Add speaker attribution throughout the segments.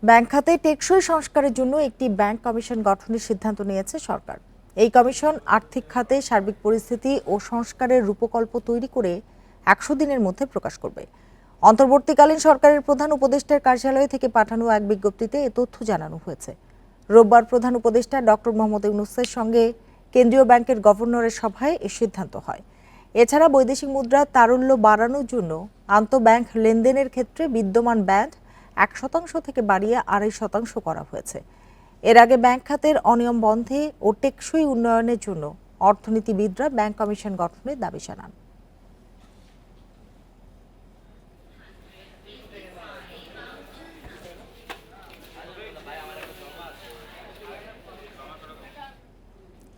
Speaker 1: Bank খাতে টেকসই সংস্কারের জন্য একটি ব্যাংক কমিশন গঠনের সিদ্ধান্ত নিয়েছে সরকার। এই কমিশন আর্থিক খাতে সার্বিক পরিস্থিতি ও সংস্কারের রূপকল্প তৈরি করে 100 দিনের মধ্যে প্রকাশ করবে। অন্তর্বর্তীকালীন সরকারের প্রধান উপদেষ্টার কার্যালয় থেকে পাঠানো এক বিজ্ঞপ্তিতে এ তথ্য জানানো হয়েছে। রোববার প্রধান উপদেষ্টা ডক্টর মোহাম্মদ ইউনূসের সঙ্গে কেন্দ্রীয় ব্যাংকের গভর্নরের সভায় এ সিদ্ধান্ত হয়। এছাড়া বৈদেশিক মুদ্রার তারল্য বাড়ানোর জন্য আন্তঃব্যাংক লেনদেনের ক্ষেত্রে বিদ্যমান ব্যান্ড 1% থেকে বাড়িয়ে 2.5% করা হয়েছে। এর আগে ব্যাংক খাতের অনিয়ম বন্ধে ও টেকসই উন্নয়নের জন্য অর্থনীতিবিদরা ব্যাংক কমিশন গঠনের দাবি জানান।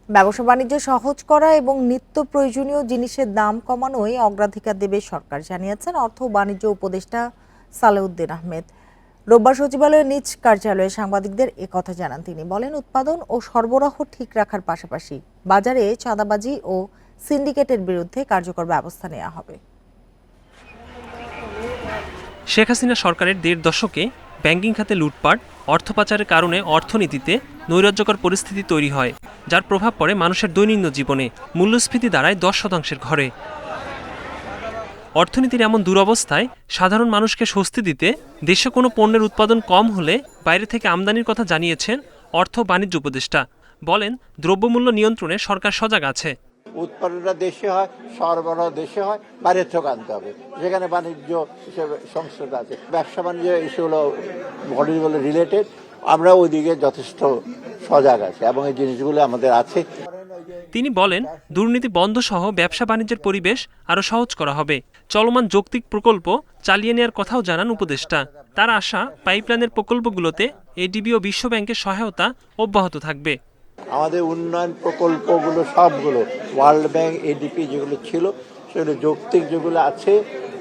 Speaker 1: ব্যবসা বাণিজ্য সহজ করা এবং নিত্য প্রয়োজনীয় জিনিসের দাম কমানোই অগ্রাধিকার দেবে সরকার, জানিয়েছেন অর্থ ও বাণিজ্য উপদেষ্টা সালেউদ্দিন আহমেদ। রোববার সচিবালয়ের নিজ কার্যালয়ে সাংবাদিকদের একথা জানান তিনি। বলেন, উৎপাদন ও সরবরাহ ঠিক রাখার পাশাপাশি বাজারে চাঁদাবাজি ও সিন্ডিকেটের বিরুদ্ধে কার্যকর ব্যবস্থা নেওয়া হবে।
Speaker 2: শেখ হাসিনা সরকারের 1.5 দশকে ব্যাংকিং খাতে লুটপাট, অর্থ পাচারের কারণে অর্থনীতিতে নৈরাজ্যকর পরিস্থিতি তৈরি হয়, যার প্রভাব পড়ে মানুষের দৈনন্দিন জীবনে। মূল্যস্ফীতি দাঁড়ায় 10% ঘরে। অর্থনীতির এমন দুরবস্থায় সাধারণ মানুষকে স্বস্তি দিতে দেশে কোনো পণ্যের উৎপাদন কম হলে বাইরে থেকে আমদানির কথা জানিয়েছেন অর্থ বাণিজ্য উপদেষ্টা। বলেন, দ্রব্যমূল্য নিয়ন্ত্রণে সরকার সজাগ আছে।
Speaker 3: উৎপাদনটা দেশে হয়, সরবরাহ দেশে হয়, বাইরে থেকে আনতে হবে। যেখানে বাণিজ্য হিসেবে সংস্থা আছে, ব্যবসা বাণিজ্য ইস্যুগুলো বলে রিলেটেড, আমরা ওইদিকে যথেষ্ট সজাগ আছি এবং এই জিনিসগুলো আমাদের আছে।
Speaker 2: তিনি বলেন, দুর্নীতি বন্ধ সহ ব্যবসা বাণিজ্যের পরিবেশ আরও সহজ করা হবে। চলমান যৌক্তিক প্রকল্প চালিয়ে নেওয়ার কথাও জানান উপদেষ্টা। তার আশা, পাইপলাইনের প্রকল্পগুলোতে এডিবি ও বিশ্বব্যাংকের সহায়তা অব্যাহত থাকবে।
Speaker 3: আমাদের উন্নয়ন প্রকল্পগুলো সবগুলো ওয়ার্ল্ড ব্যাংক, এডিপি যেগুলো ছিল সেগুলো যৌক্তিক যেগুলো আছে,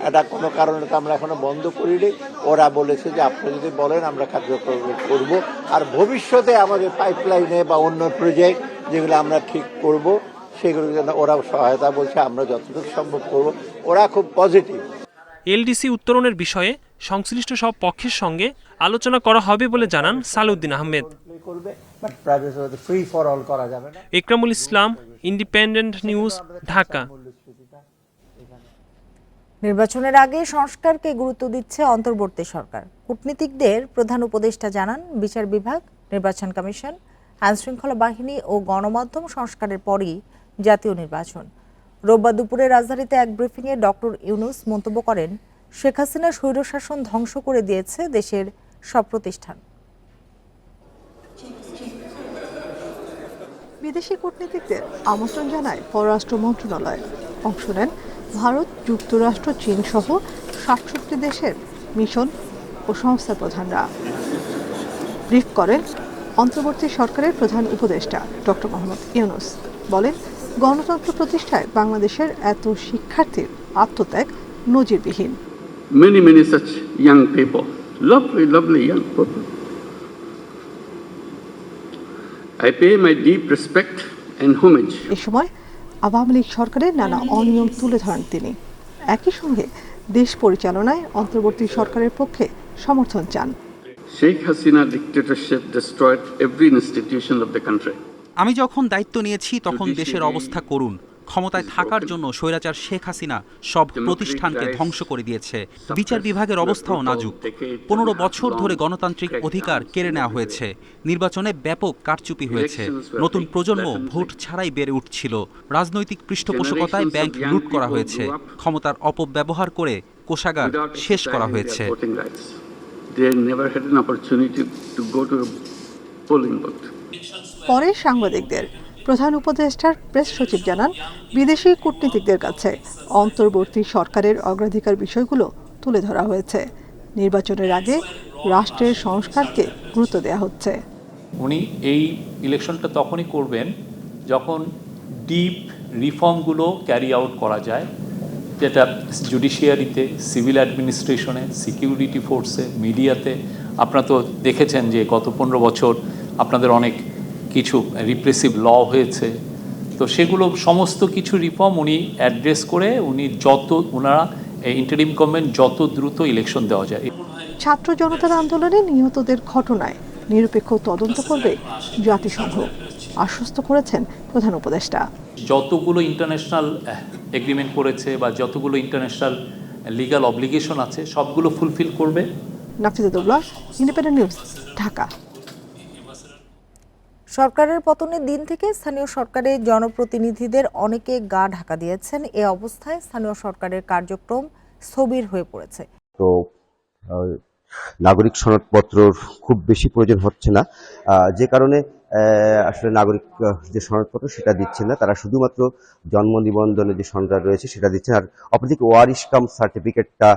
Speaker 3: এটা কোনো কারণে তো আমরা এখনো বন্ধ করিনি। ওরা বলেছে যে আপনি যদি বলেন আমরা কার্যকর করব। আর ভবিষ্যতে আমাদের পাইপলাইনে বা অন্য প্রজেক্ট যেগুলো আমরা ঠিক করব সেগুলো যেন ওরাও সহায়তা বলছে, আমরা যতটুকু সম্ভব করব। ওরা খুব পজিটিভ।
Speaker 2: এলডিসি উত্তরণের বিষয়ে সংশ্লিষ্ট সব পক্ষের সঙ্গে আলোচনা করা হবে বলে জানান সালেউদ্দিন আহমেদ। ইকরামুল ইসলাম, ইন্ডিপেন্ডেন্ট নিউজ, ঢাকা।
Speaker 1: নির্বাচনের আগে সংস্কারকে গুরুত্ব দিচ্ছে অন্তর্বর্তী সরকার। কূটনীতিকদের প্রধান উপদেষ্টা জানান, বিচার বিভাগ, নির্বাচন কমিশন, আইনশৃঙ্খলা বাহিনী ও গণমাধ্যম সংস্কারের পরই জাতীয় নির্বাচন। রোববার দুপুরে রাজধানীতে এক ব্রিফিংয়ে ডক্টর ইউনূস মন্তব্য করেন, শেখ হাসিনা স্বৈরশাসন ধ্বংস করে দিয়েছে দেশের সব প্রতিষ্ঠান।
Speaker 4: বিদেশি কূটনীতিকদের আমন্ত্রণ জানায় পররাষ্ট্র মন্ত্রণালয়। অংশ নেন ভারত, যুক্তরাষ্ট্র, চীন সহ ৬৭ দেশের মিশন ও সংস্থার প্রধানরা। ব্রিফ করেন অন্তর্বর্তী সরকারের প্রধান উপদেষ্টা ডক্টর মোহাম্মদ ইউনূস। বলেন, গণতন্ত্র প্রতিষ্ঠায় বাংলাদেশের এত শিক্ষার্থীর আত্মত্যাগ নজিরবিহীন।
Speaker 5: Many such young people, lovely young people. I pay my deep respect and homage.
Speaker 4: এ সময় আওয়ামী লীগ সরকারের নানা অনিয়ম তুলে ধরেন তিনি। একই সঙ্গে দেশ পরিচালনায় অন্তর্বর্তী সরকারের পক্ষে সমর্থন চান।
Speaker 5: Sheikh Hasina dictatorship destroyed every institution of the country.
Speaker 6: আমি যখন দায়িত্ব নিয়েছি তখন দেশের অবস্থা করুণ। ক্ষমতায় থাকার জন্য স্বৈরাচার শেখ হাসিনা সব প্রতিষ্ঠানকে ধ্বংস করে দিয়েছে। বিচার বিভাগের অবস্থাও নাজুক। 15 বছর ধরে গণতান্ত্রিক অধিকার কেড়ে নেওয়া হয়েছে। নির্বাচনে ব্যাপক কারচুপি হয়েছে। নতুন প্রজন্ম ভোট ছাড়াই বেড়ে উঠছিল। রাজনৈতিক পৃষ্ঠপোষকতায় ব্যাংক লুট করা হয়েছে। ক্ষমতার অপব্যবহার করে কোষাগার শেষ করা হয়েছে।
Speaker 4: পরে সাংবাদিকদের প্রধান উপদেষ্টার প্রেস সচিব জানান, বিদেশি কূটনীতিকদের কাছে অন্তর্বর্তী সরকারের অগ্রাধিকার বিষয়গুলো তুলে ধরা হয়েছে। নির্বাচনের আগে রাষ্ট্রের সংস্কারকে গুরুত্ব দেওয়া হচ্ছে।
Speaker 7: উনি এই ইলেকশনটা তখনই করবেন যখন ডিপ রিফর্মগুলো ক্যারি আউট করা যায়, যেটা জুডিশিয়ারিতে, সিভিল অ্যাডমিনিস্ট্রেশনে, সিকিউরিটি ফোর্সে, মিডিয়াতে। আপনারা তো দেখেছেন যে গত 15 বছর আপনাদের অনেক কিছু রিপ্রেসিভ ল হয়েছে, তো সেগুলো সমস্ত কিছু রিফর্ম উনি অ্যাড্রেস করে ওনারা ইন্টারিম গভর্নমেন্ট যত দ্রুত ইলেকশন দেওয়া যায়।
Speaker 4: ছাত্র জনতার আন্দোলনে নিহতদের ঘটনায় নিরপেক্ষ তদন্ত করবে জাতিসংঘ আশ্বস্ত করেছেন প্রধান উপদেষ্টা।
Speaker 7: যতগুলো ইন্টারন্যাশনাল এগ্রিমেন্ট করেছে বা যতগুলো ইন্টারন্যাশনাল লিগ্যাল অব্লিগেশন আছে সবগুলো ফুলফিল করবে।
Speaker 4: নাফিজাতুল্লাহ, ইন্ডিপেন্ডেন্ট নিউজ, ঢাকা।
Speaker 1: সরকারের পতনের দিন থেকে স্থানীয় সরকারের জনপ্রতিনিধিদের অনেকে গা ঢাকা দিয়েছেন। এ অবস্থায় স্থানীয় সরকারের কার্যক্রম স্থবির হয়ে পড়েছে।
Speaker 8: তো নাগরিক সনদপত্রর খুব বেশি প্রয়োজন হচ্ছে না, যে কারণে আসলে নাগরিক যে সনদপত্র সেটা দিচ্ছে না, তারা শুধুমাত্র জন্ম নিবন্ধনের যে সনদটা রয়েছে সেটা দিচ্ছেন। আর অপরদিকে ওয়ারিশ কাম সার্টিফিকেটটা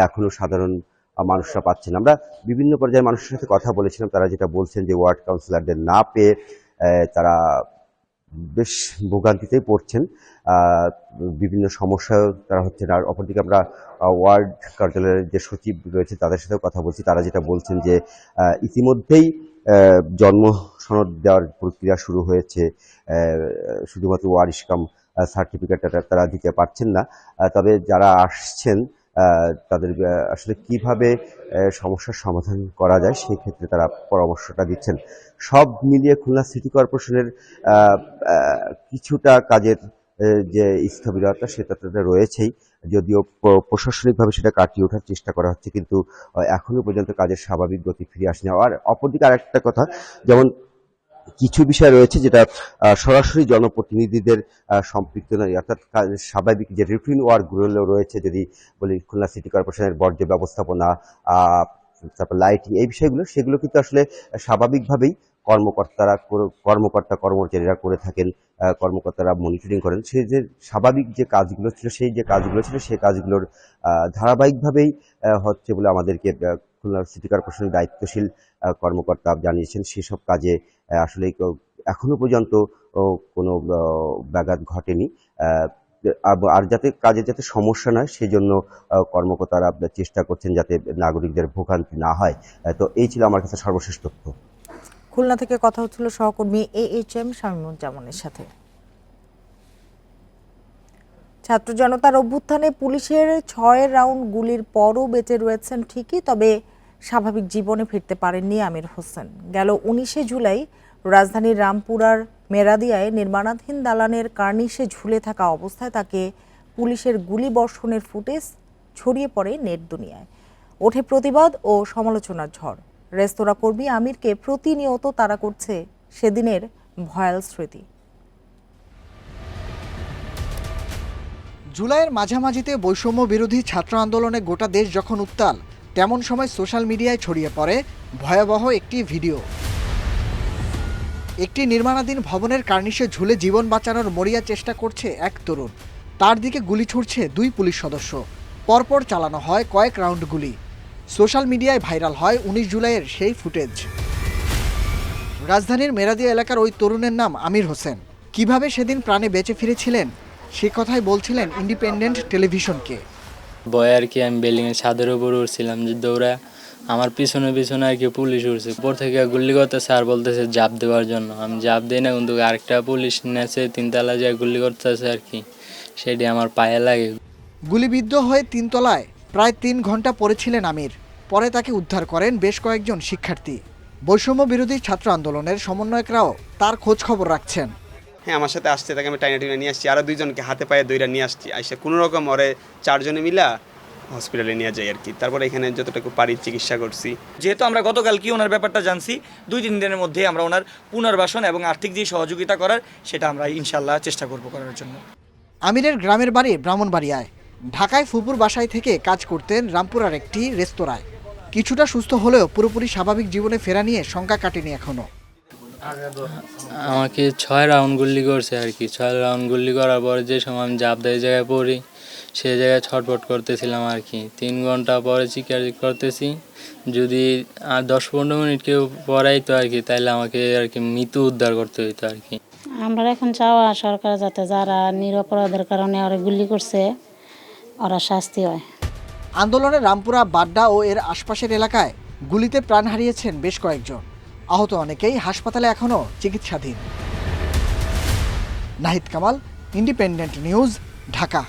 Speaker 8: এখনো সাধারণ মানুষরা পাচ্ছেন। আমরা বিভিন্ন পর্যায়ে মানুষের সাথে কথা বলেছিলাম, তারা যেটা বলছেন যে ওয়ার্ড কাউন্সিলরদের না পেয়ে তারা বেশ ভোগান্তিতেই পড়ছেন, বিভিন্ন সমস্যা তারা হচ্ছে না। আর অপরদিকে আমরা ওয়ার্ড কার্যালয়ের যে সচিব রয়েছে তাদের সাথেও কথা বলছি, তারা যেটা বলছেন যে ইতিমধ্যেই জন্ম সনদ দেওয়ার প্রক্রিয়া শুরু হয়েছে, শুধুমাত্র ওয়ারিশ কাম সার্টিফিকেটটা তারা দিতে পারছেন না। তবে যারা আসছেন তাদের আসলে কিভাবে সমস্যার সমাধান করা যায় সেই ক্ষেত্রে তারা পরামর্শটা দিচ্ছেন। সব মিলিয়ে খুলনা সিটি কর্পোরেশনের কিছুটা কাজের যে স্থবিরতা সেটা রয়েছেই, যদিও প্রশাসনিকভাবে সেটা কাটিয়ে ওঠার চেষ্টা করা হচ্ছে, কিন্তু এখনো পর্যন্ত কাজের স্বাভাবিক গতি ফিরে আসেনি। আর অপরদিকে আরেকটা কথা, যেমন কিছু বিষয় রয়েছে যেটা সরাসরি জনপ্রতিনিধিদের সম্পৃক্ত নয়, অর্থাৎ স্বাভাবিক যে রুটিন ওয়ার্কগুলো রয়েছে, যদি বলি খুলনা সিটি কর্পোরেশনের বর্জ্য ব্যবস্থাপনা, তারপর লাইটিং, এই বিষয়গুলো সেগুলো কিন্তু আসলে স্বাভাবিকভাবেই কর্মকর্তা কর্মচারীরা করে থাকেন, কর্মকর্তারা মনিটরিং করেন। সেই যে স্বাভাবিক যে কাজগুলো ছিল সেই কাজগুলোর ধারাবাহিকভাবেই হচ্ছে বলে আমাদেরকে খুলনা সিটি কর্পোরেশনের দায়িত্বশীল কর্মকর্তা জানিয়েছেন। সেসব কাজে আসলে এখনো পর্যন্ত কোনো ব্যাঘাত ঘটেনি। আর যাতে সমস্যা নয় সেজন্য কর্মকর্তারা চেষ্টা করছেন যাতে নাগরিকদের ভোগান্তি না হয়। তো এই ছিল আমার কাছে সর্বশেষ তথ্য।
Speaker 1: খুলনা থেকে কথা হচ্ছিল সহকর্মী AHM শামীমুজ্জামানের সাথে। ছাত্র জনতার অভ্যুত্থানে পুলিশের 6 রাউন্ড গুলির পরও বেঁচে রয়েছেন ঠিকই, তবে স্বাভাবিক জীবনে ফিরতে পারেননি আমির হোসেন। গেল 19শে জুলাই রাজধানীর রামপুরার মেরাদিয়ায় নির্মাণাধীন দালানের কার্নিশে ঝুলে থাকা অবস্থায় তাকে পুলিশের গুলি বর্ষণের ফুটেজ ছড়িয়ে পড়ে নেট দুনিয়ায়। ওঠে প্রতিবাদ ও সমালোচনার ঝড়। রেস্তোরাঁ কর্মী আমিরকে প্রতিনিয়ত তাড়া করছে সেদিনের ভয়াল স্মৃতি।
Speaker 9: জুলাইয়ের মাঝামাঝিতে বৈষম্য বিরোধী ছাত্র আন্দোলনে গোটা দেশ যখন উত্তাল, তেমন সময় সোশ্যাল মিডিয়ায় ছড়িয়ে পড়ে ভয়াবহ একটি ভিডিও। একটি নির্মাণাধীন ভবনের কার্নিশে ঝুলে জীবন বাঁচানোর মরিয়া চেষ্টা করছে এক তরুণ। তার দিকে গুলি ছুড়ছে 2 পুলিশ সদস্য। পরপর চালানো হয় কয়েক রাউন্ড গুলি। সোশ্যাল মিডিয়ায় ভাইরাল হয় 19 জুলাইয়ের সেই ফুটেজ। রাজধানীর মেরাদিয়া এলাকার ওই তরুণের নাম আমির হোসেন। কিভাবে সেদিন প্রাণে বেঁচে ফিরেছিলেন সে কথাই বলছিলেন ইন্ডিপেন্ডেন্ট টেলিভিশনকে।
Speaker 10: ভয়ে আর কি আমি বিল্ডিংয়ের ছাদের উপর উঠছিলাম, যে দৌড়া আমার পিছনে আর কি পুলিশ উঠছে। উপর থেকে গুলি করতেছে আর বলতেছে জাপ দেওয়ার জন্য। আমি জাপ দিই না, কিন্তু আরেকটা পুলিশ নেছে 3 তলা যায় গুলি করতেছে আর কি, সেটি আমার পায়ে লাগে।
Speaker 9: গুলিবিদ্ধ হয়ে 3 তলায় প্রায় 3 ঘন্টা পড়েছিলেন আমির। পরে তাকে উদ্ধার করেন বেশ কয়েকজন শিক্ষার্থী। বৈষম্য বিরোধী ছাত্র আন্দোলনের সমন্বয়করাও তার খোঁজ খবর রাখছেন।
Speaker 11: হ্যাঁ, আমার সাথে আসছে, তাকে আমি টাইনে নিয়ে আসছি, আরও 2 জনকে হাতে পায়ে দইরা নিয়ে আসছি। আইসা কোনো রকম ওরে 4 জনে মিলা হসপিটালে নিয়ে যাই আর কি। তারপরে এখানে যতটুকু পারি চিকিৎসা করছি।
Speaker 12: যেহেতু আমরা গতকাল কি ওনার ব্যাপারটা জানছি, 2-3 দিনের মধ্যে আমরা ওনার পুনর্বাসন এবং আর্থিক যে সহযোগিতা করার সেটা আমরা ইনশাল্লাহ চেষ্টা করব করার জন্য।
Speaker 9: আমিরের গ্রামের বাড়ি ব্রাহ্মণবাড়িয়ায়। ঢাকায় ফুপুর বাসায় থেকে কাজ করতেন রামপুরার একটি রেস্তোরাঁয়। কিছুটা সুস্থ হলেও পুরোপুরি স্বাভাবিক জীবনে ফেরা নিয়ে শঙ্কা কাটেনি এখনো।
Speaker 10: আমাকে 6 রাউন্ড গুলি করছে আর কি। 6 রাউন্ড গুলি করার পরে যে সময় আমি জাপ দেয় জায়গায় পড়ি, সেই জায়গায় ছটফট করতেছিলাম আর কি। 3 ঘন্টা পরে চিকিৎসা করতেছি। যদি আর 10-15 মিনিট কেউ পড়াইতো আর কি, তাহলে আমাকে আর কি মৃত্যু উদ্ধার করতে হইতো আর কি।
Speaker 13: আমরা এখন চাওয়া সরকার যাতে যারা নিরপরাধের কারণে ওরা গুলি করছে ওরা শাস্তি হয়।
Speaker 9: আন্দোলনে রামপুরা, বাড্ডা ও এর আশপাশের এলাকায় গুলিতে প্রাণ হারিয়েছেন বেশ কয়েকজন। আহত অনেকেই হাসপাতালে এখনও চিকিৎসাধীন। Nahid Kamal, Independent News, Dhaka.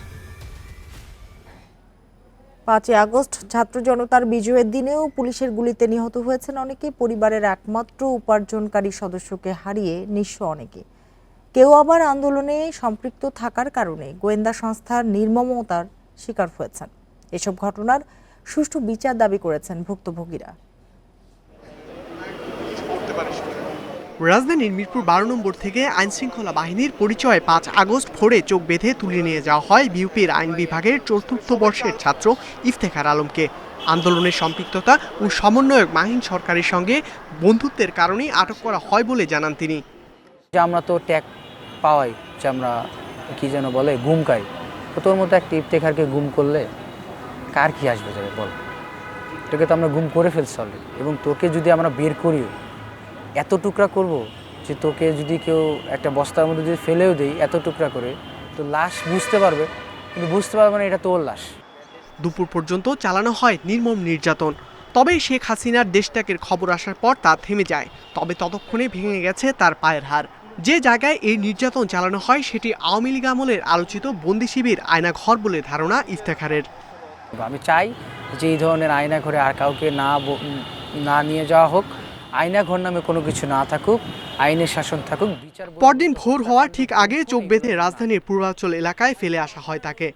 Speaker 1: 5ই আগস্ট ছাত্র জনতার বিজয়ের দিনেও পুলিশের গুলিতে নিহত হয়েছেন অনেকে। পরিবারের একমাত্র উপার্জনকারী সদস্যকে হারিয়ে নিঃস্ব অনেকে। কেউ আবার আন্দোলনে সম্পৃক্ত থাকার কারণে গোয়েন্দা সংস্থার নির্মমতার শিকার হয়েছেন। এসব ঘটনার সুষ্ঠু বিচার দাবি করেছেন ভুক্তভোগীরা।
Speaker 14: রাজধানীর মিরপুর 12 নম্বর থেকে আইনশৃঙ্খলা বাহিনীর পরিচয়ে 5 আগস্ট ভোরে চোখ বেঁধে তুলে নিয়ে যাওয়া হয় বিউপির আইন বিভাগের 4র্থ বর্ষের ছাত্র ইফতেখার আলমকে। আন্দোলনের সম্পৃক্ততা ও সমন্বয়ক মাহিন সরকারের সঙ্গে বন্ধুত্বের কারণেই আটক করা হয় বলে জানান তিনি।
Speaker 15: যে আমরা তো ট্যাগ পাওয়াই, যে আমরা কি যেন বলে গুম খাই, তো তোর মতো একটা ইফতেখারকে গুম করলে কার কি আসবে যাবে বল? তোকে তো আমরা গুম করে ফেলছি অলরেডি, এবং তোকে যদি আমরা বের করিও এত টুকরা করব যে তোকে যদি কেউ একটা বস্তার মধ্যে যদি ফেলেও দেই এত টুকরা করে, তো লাশ বুঝতে পারবে, কিন্তু বুঝতে পারবে না এটা তোর লাশ।
Speaker 14: দুপুর পর্যন্ত চালানো হয় নির্মম নির্যাতন। তবে শেখ হাসিনার দেশত্যাগের খবর আসার পর তা থেমে যায়। তবে ততক্ষণে ভেঙে গেছে তার পায়ের হাড়। যে জায়গায় এই নির্যাতন চালানো হয় সেটি আওয়ামী লীগ আমলের আলোচিত বন্দি শিবির আয়নাঘর বলে ধারণা ইফতেখারের।
Speaker 15: আমি চাই যে এই ধরনের আয়নাঘরে আর কাউকে না নিয়ে যাওয়া হোক, আয়নাঘর নামে কোনো কিছু না থাকুক, আইনের শাসন থাকুক।
Speaker 14: পরদিন ভোর হওয়ার ঠিক আগে চোখ বেঁধে রাজধানীর পূর্বাঞ্চল এলাকায় ফেলে আসা হয় তাকে।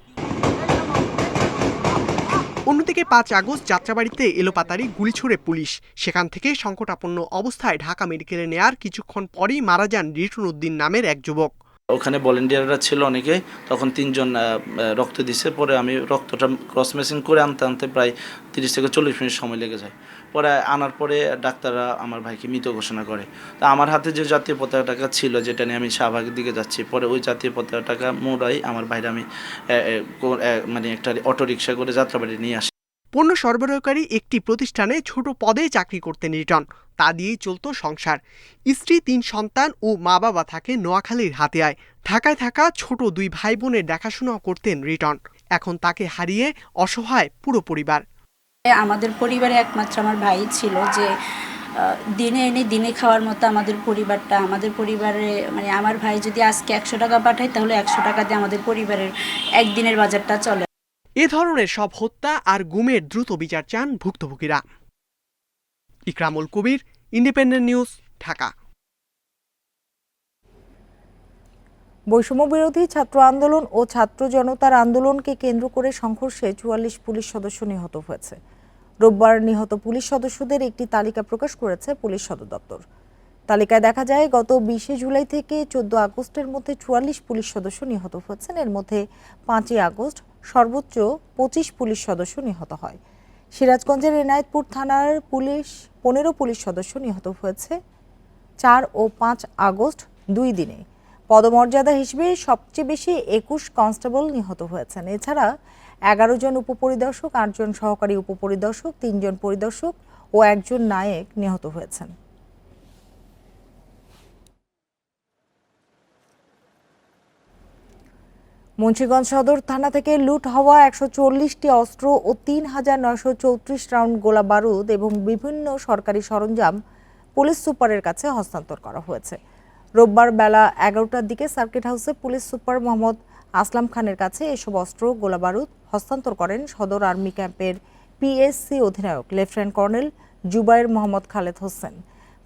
Speaker 14: অন্যদিকে 5 আগস্ট যাত্রাবাড়িতে এলোপাতাড়ি গুলি ছুড়ে পুলিশ। সেখান থেকে সংকটাপন্ন অবস্থায় ঢাকা মেডিকেলে নেয়ার কিছুক্ষণ পরেই মারা যান রিটন উদ্দিন নামের এক যুবক।
Speaker 16: ওখানে ভলেন্টিয়াররা ছিল অনেকে, তখন 3 জন রক্ত দিছে। পরে আমি রক্তটা ক্রস ম্যাচিং করে আনতে প্রায় 30 থেকে 40 মিনিট সময় লেগে যায়। পরে আনার পরে ডাক্তাররা আমার ভাইকে মৃত ঘোষণা করে। তা আমার হাতে যে জাতীয় পতাকাটা ছিল, যেটা নিয়ে আমি শাহবাগের দিকে যাচ্ছি, পরে ওই জাতীয় পতাকাটা মোড়াই আমার ভাইরা আমি মানে একটা অটোরিকশা করে যাত্রাবাড়ি নিয়ে আসি।
Speaker 14: পণ্য সরবরাহকারী একটি প্রতিষ্ঠানে ছোট পদে চাকরি করতেন রিটন। তা দিয়েই চলত সংসার। স্ত্রী, 3 সন্তান ও মা বাবা থাকে নোয়াখালীর হাতিয়ায়। ঢাকায় থাকা ছোট 2 ভাই বোনের দেখাশোনা করতেন রিটন। এখন তাকে হারিয়ে অসহায় পুরো পরিবার।
Speaker 17: আমাদের পরিবারে একমাত্র আমার ভাই ছিল, যে দিনে এনে দিনে খাওয়ার মতো আমাদের পরিবারটা। আমাদের পরিবারে মানে আমার ভাই যদি আজকে 100 টাকা পাঠায়, তাহলে 100 টাকা দিয়ে আমাদের পরিবারের একদিনের বাজারটা চলে।
Speaker 14: এ ধরনের সব হত্যা আর গুমের দ্রুত বিচার চান ভুক্তভোগীরা। ইকরামুল কবির, ইন্ডিপেন্ডেন্ট নিউজ, ঢাকা।
Speaker 1: বৈষম্য বিরোধী ছাত্র আন্দোলন ও ছাত্র জনতার আন্দোলনকে কেন্দ্র করে সংঘর্ষে 44 পুলিশ সদস্য নিহত হয়েছে। রোববার নিহত পুলিশ সদস্যদের একটি তালিকা প্রকাশ করেছে পুলিশ সদর দপ্তর। তালিকায় দেখা যায় গত 20 জুলাই থেকে 14 আগস্টের মধ্যে 44 পুলিশ সদস্য নিহত হয়েছেন। এর মধ্যে 5ই আগস্ট সর্বোচ্চ 25 পুলিশ সদস্য নিহত হয়। সিরাজগঞ্জের এনায়েতপুর থানার 15 পুলিশ সদস্য নিহত হয়েছে 4 ও 5 আগস্ট 2 দিনে। পদমর্যাদা হিসেবে সবচেয়ে বেশি 21 কনস্টেবল নিহত হয়েছেন। এছাড়া 11 জন উপপরিদর্শক, 8 জন সহকারী উপপরিদর্শক, 3 জন পরিদর্শক ও 1 জন নায়েক নিহত হয়েছেন। মুন্সিগঞ্জ সদর থানা থেকে লুট হওয়া 140টি অস্ত্র ও 3,934 রাউন্ড গোলা বারুদ এবং বিভিন্ন সরকারি সরঞ্জাম পুলিশ সুপারের কাছে হস্তান্তর করা হয়েছে। রোববার বেলা 11টার দিকে সার্কিট হাউসে পুলিশ সুপার মোহাম্মদ আসলাম খানের কাছে এসব অস্ত্র গোলা বারুদ হস্তান্তর করেন সদর আর্মি ক্যাম্পের পিএসসি অধিনায়ক লেফটেন্যান্ট কর্নেল জুবায়ের মোহাম্মদ খালেদ হোসেন।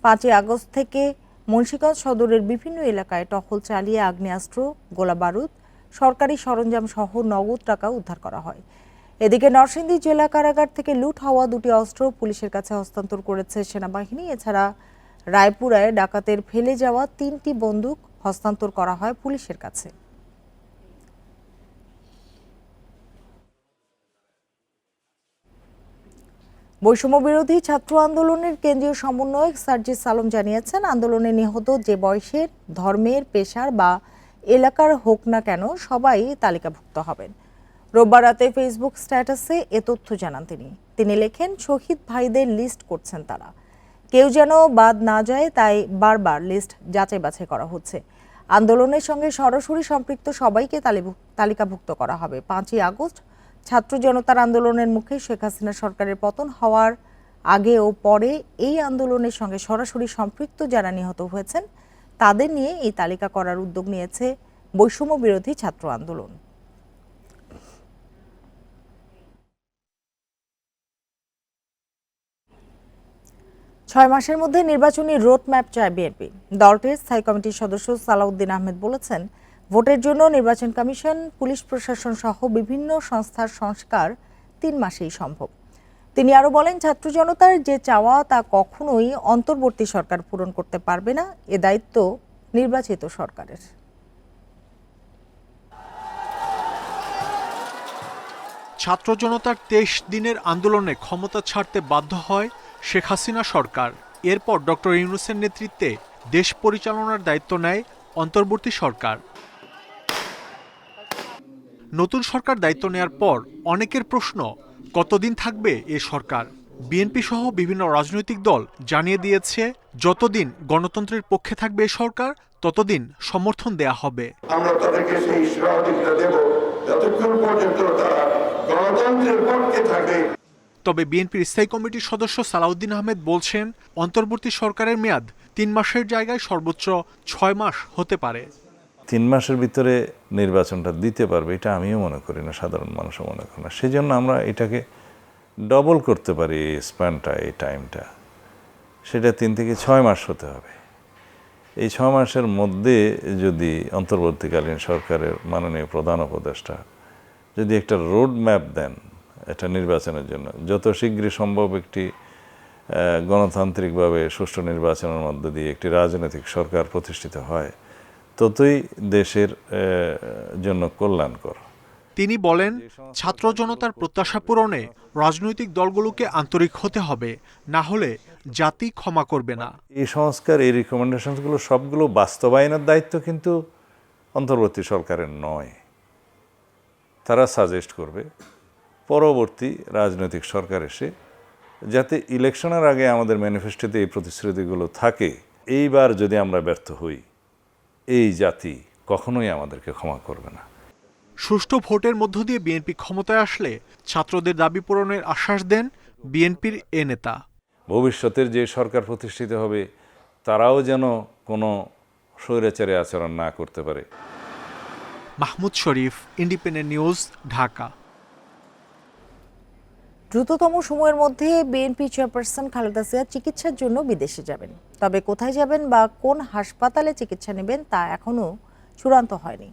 Speaker 1: 5ই আগস্ট থেকে মুন্সিগঞ্জ সদরের বিভিন্ন এলাকায় টহল চালিয়ে আগ্নেয়াস্ত্র, গোলা বারুদ, সরকারি সরঞ্জাম সহ নগদ টাকা উদ্ধার করা হয়। এদিকে নরসিংদী জেলা কারাগার থেকে লুট হওয়া 2টি অস্ত্র পুলিশের কাছে হস্তান্তর করেছে সেনাবাহিনী। এছাড়া রায়পুরায় ডাকাতের ফেলে যাওয়া 3টি বন্দুক হস্তান্তর করা হয় পুলিশের কাছে। বৈষম্য বিরোধী ছাত্র আন্দোলনের কেন্দ্রীয় সমন্বয়ক সার্জিস আলম জানিয়েছেন, আন্দোলনে নিহত যে বয়সের, ধর্মের, পেশার বা এলাকার হোক না কেন সবাই তালিকাভুক্ত হবেন। রোববার রাতে ফেসবুক স্ট্যাটাসে এ তথ্য জানান তিনি লেখেন, শহীদ ভাইদের লিস্ট করছেন তারা, কেউ যেন বাদ না যায় তাই বারবার লিস্ট যাচাই বাছাই করা হচ্ছে। আন্দোলনের সঙ্গে সরাসরি সম্পৃক্ত সবাইকে তালিকাভুক্ত করা হবে। 5ই আগস্ট ছাত্র জনতার আন্দোলনের মুখে শেখ হাসিনা সরকারের পতন হওয়ার আগে ও পরে এই আন্দোলনের সঙ্গে সরাসরি সম্পৃক্ত যারা নিহত হয়েছেন তাদের নিয়ে এই তালিকা করার উদ্যোগ নিয়েছে বৈষম্য বিরোধী ছাত্র আন্দোলন। 6 মাসের মধ্যে নির্বাচনী রোড ম্যাপ চায় বিএনপি। দলটির স্থায়ী কমিটির সদস্য সালাউদ্দিন আহমেদ বলেছেন, ভোটের জন্য নির্বাচন কমিশন, পুলিশ প্রশাসন সহ বিভিন্ন সংস্থার সংস্কার 3 মাসেই সম্ভব। তিনি আরো বলেন, ছাত্র জনতার যে চাওয়া তা কখনোই অন্তর্বর্তী সরকার পূরণ করতে পারবে না, এ দায়িত্ব নির্বাচিত সরকারের।
Speaker 18: ছাত্র জনতার 23 দিনের আন্দোলনে ক্ষমতা ছাড়তে বাধ্য হয় শেখ হাসিনা সরকার। এরপর ডক্টর ইউনূসের নেতৃত্বে দেশ পরিচালনার দায়িত্ব নেয় অন্তর্বর্তী সরকার। নতুন সরকার দায়িত্ব নেয়ার পর অনেকের প্রশ্ন, কতদিন থাকবে এ সরকার? বিএনপি সহ বিভিন্ন রাজনৈতিক দল জানিয়ে দিয়েছে, যতদিন গণতন্ত্রের পক্ষে থাকবে এ সরকার ততদিন সমর্থন দেয়া হবে।
Speaker 19: আমরা তাদেরকে সেই সহযোগিতা দেব যতক্ষণ পর্যন্ত তারা গণতন্ত্রের পক্ষে থাকবে।
Speaker 18: তবে বিএনপির স্থায়ী কমিটির সদস্য সালাউদ্দিন আহমেদ বলছেন, অন্তর্বর্তী সরকারের মেয়াদ 3 মাসের জায়গায় সর্বোচ্চ 6 মাস হতে পারে।
Speaker 20: 3 মাসের ভিতরে নির্বাচনটা দিতে পারবে এটা আমিও মনে করি না, সাধারণ মানুষও মনে করে না। সেই জন্য আমরা এটাকে ডবল করতে পারি, এই স্প্যানটা, এই টাইমটা, সেটা 3 থেকে 6 মাস হতে হবে। এই 6 মাসের মধ্যে যদি অন্তর্বর্তীকালীন সরকারের মাননীয় প্রধান উপদেষ্টা যদি একটা রোড ম্যাপ দেন এটা নির্বাচনের জন্য, যত শীঘ্রই সম্ভব একটি গণতান্ত্রিকভাবে সুষ্ঠু নির্বাচনের মধ্য দিয়ে একটি রাজনৈতিক সরকার প্রতিষ্ঠিত হয়, ততই দেশের জন্য কল্যাণকর।
Speaker 18: তিনি বলেন, ছাত্র জনতার প্রত্যাশা পূরণে রাজনৈতিক দলগুলোকে আন্তরিক হতে হবে, না হলে জাতি ক্ষমা করবে না।
Speaker 20: এই সংস্কার, এই রিকমেন্ডেশনগুলো সবগুলো বাস্তবায়নের দায়িত্ব কিন্তু অন্তর্বর্তী সরকারের নয়। তারা সাজেস্ট করবে পরবর্তী রাজনৈতিক সরকার এসে, যাতে ইলেকশনের আগে আমাদের ম্যানিফেস্টোতে এই প্রতিশ্রুতিগুলো থাকে। এইবার যদি আমরা ব্যর্থ হই, এই জাতি কখনোই আমাদেরকে ক্ষমা করবে না।
Speaker 18: সুষ্ঠু ভোটের মধ্য দিয়ে বিএনপি ক্ষমতায় আসলে ছাত্রদের দাবি পূরণের আশ্বাস দেন বিএনপির এ নেতা।
Speaker 20: ভবিষ্যতের যে সরকার প্রতিষ্ঠিত হবে তারাও যেন কোনো স্বৈরাচারী আচরণ না করতে পারে।
Speaker 18: মাহমুদ শরীফ, ইন্ডিপেন্ডেন্ট নিউজ, ঢাকা।
Speaker 1: দ্রুততম সময়ের মধ্যে বিএনপি চেয়ারপারসন খালেদা জিয়া চিকিৎসার জন্য বিদেশে যাবেন। তবে কোথায় যাবেন বা কোন হাসপাতালে চিকিৎসা নেবেন তা এখনও চূড়ান্ত হয়নি।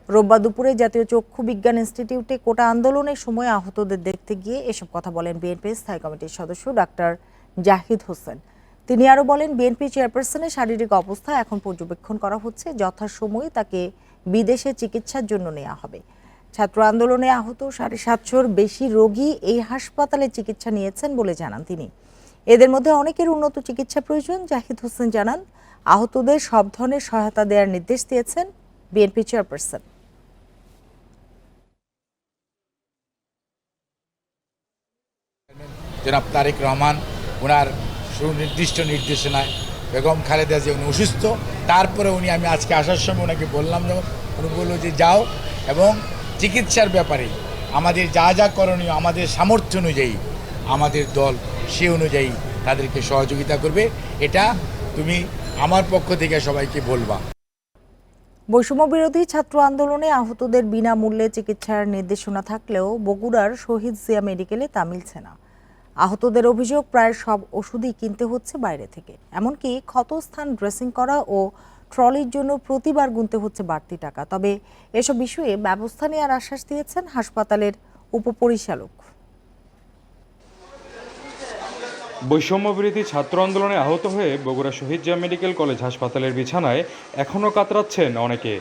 Speaker 1: রোববার দুপুরে জাতীয় চক্ষু বিজ্ঞান ইনস্টিটিউটে কোটা আন্দোলনের সময় আহতদের দেখতে গিয়ে এসব কথা বলেন বিএনপির স্থায়ী কমিটির সদস্য ডাক্তার জাহিদ হোসেন। তিনি আরও বলেন, বিএনপি চেয়ারপারসনের শারীরিক অবস্থা এখন পর্যবেক্ষণ করা হচ্ছে, যথাসময়ে তাকে বিদেশে চিকিৎসার জন্য নেওয়া হবে। ছাত্র আন্দোলনে আহত 750-র বেশি রোগী এই হাসপাতালে চিকিৎসা নিয়েছেন বলে জানান তিনি। এদের মধ্যে অনেকের উন্নত চিকিৎসা প্রয়োজন। জাহিদ হোসেন জানান, আহতদের সব ধরনের সহায়তা দেওয়ার নির্দেশ দিয়েছেন বিএনপি চেয়ারপারসন।
Speaker 21: জনাব তারেক রহমান ওনার সুনির্দিষ্ট নির্দেশনায় বেগম খালেদা জিয়া উনি অসুস্থ, তারপরে আমি আজকে আসার সময় ওনাকে বললাম, যখন উনি বললো যে যাও এবং চিকিৎসার ব্যাপারে আমাদের যা যা করণীয় আমাদের সামর্থ্য অনুযায়ী আমাদের দল সে অনুযায়ী তাদেরকে সহযোগিতা করবে। এটা তুমি আমার পক্ষ থেকে সবাইকে বলবা।
Speaker 1: বৈষম্য বিরোধী ছাত্র আন্দোলনে আহতদের বিনামূল্যে চিকিৎসার নির্দেশনা থাকলেও বগুড়ার শহীদ জিয়া মেডিকেলে তা মিলছে না। আহতদের অভিযোগ, প্রায় সব ওষুধই কিনতে হচ্ছে বাইরে থেকে, এমনকি ক্ষতস্থান ড্রেসিং করা ও ট্রলির জন্য প্রতিবার গুনতে হচ্ছে বাড়তি টাকা। তবে এসব বিষয়ে ব্যবস্থা নেওয়ার আশ্বাস দিয়েছেন হাসপাতালের উপপরিচালক।
Speaker 22: বৈষম্য বিরোধী ছাত্র আন্দোলনে আহত হয়ে বগুড়া শহীদ জিয়া মেডিকেল কলেজ হাসপাতালের বিছানায় এখনও কাতরাচ্ছেন অনেকে,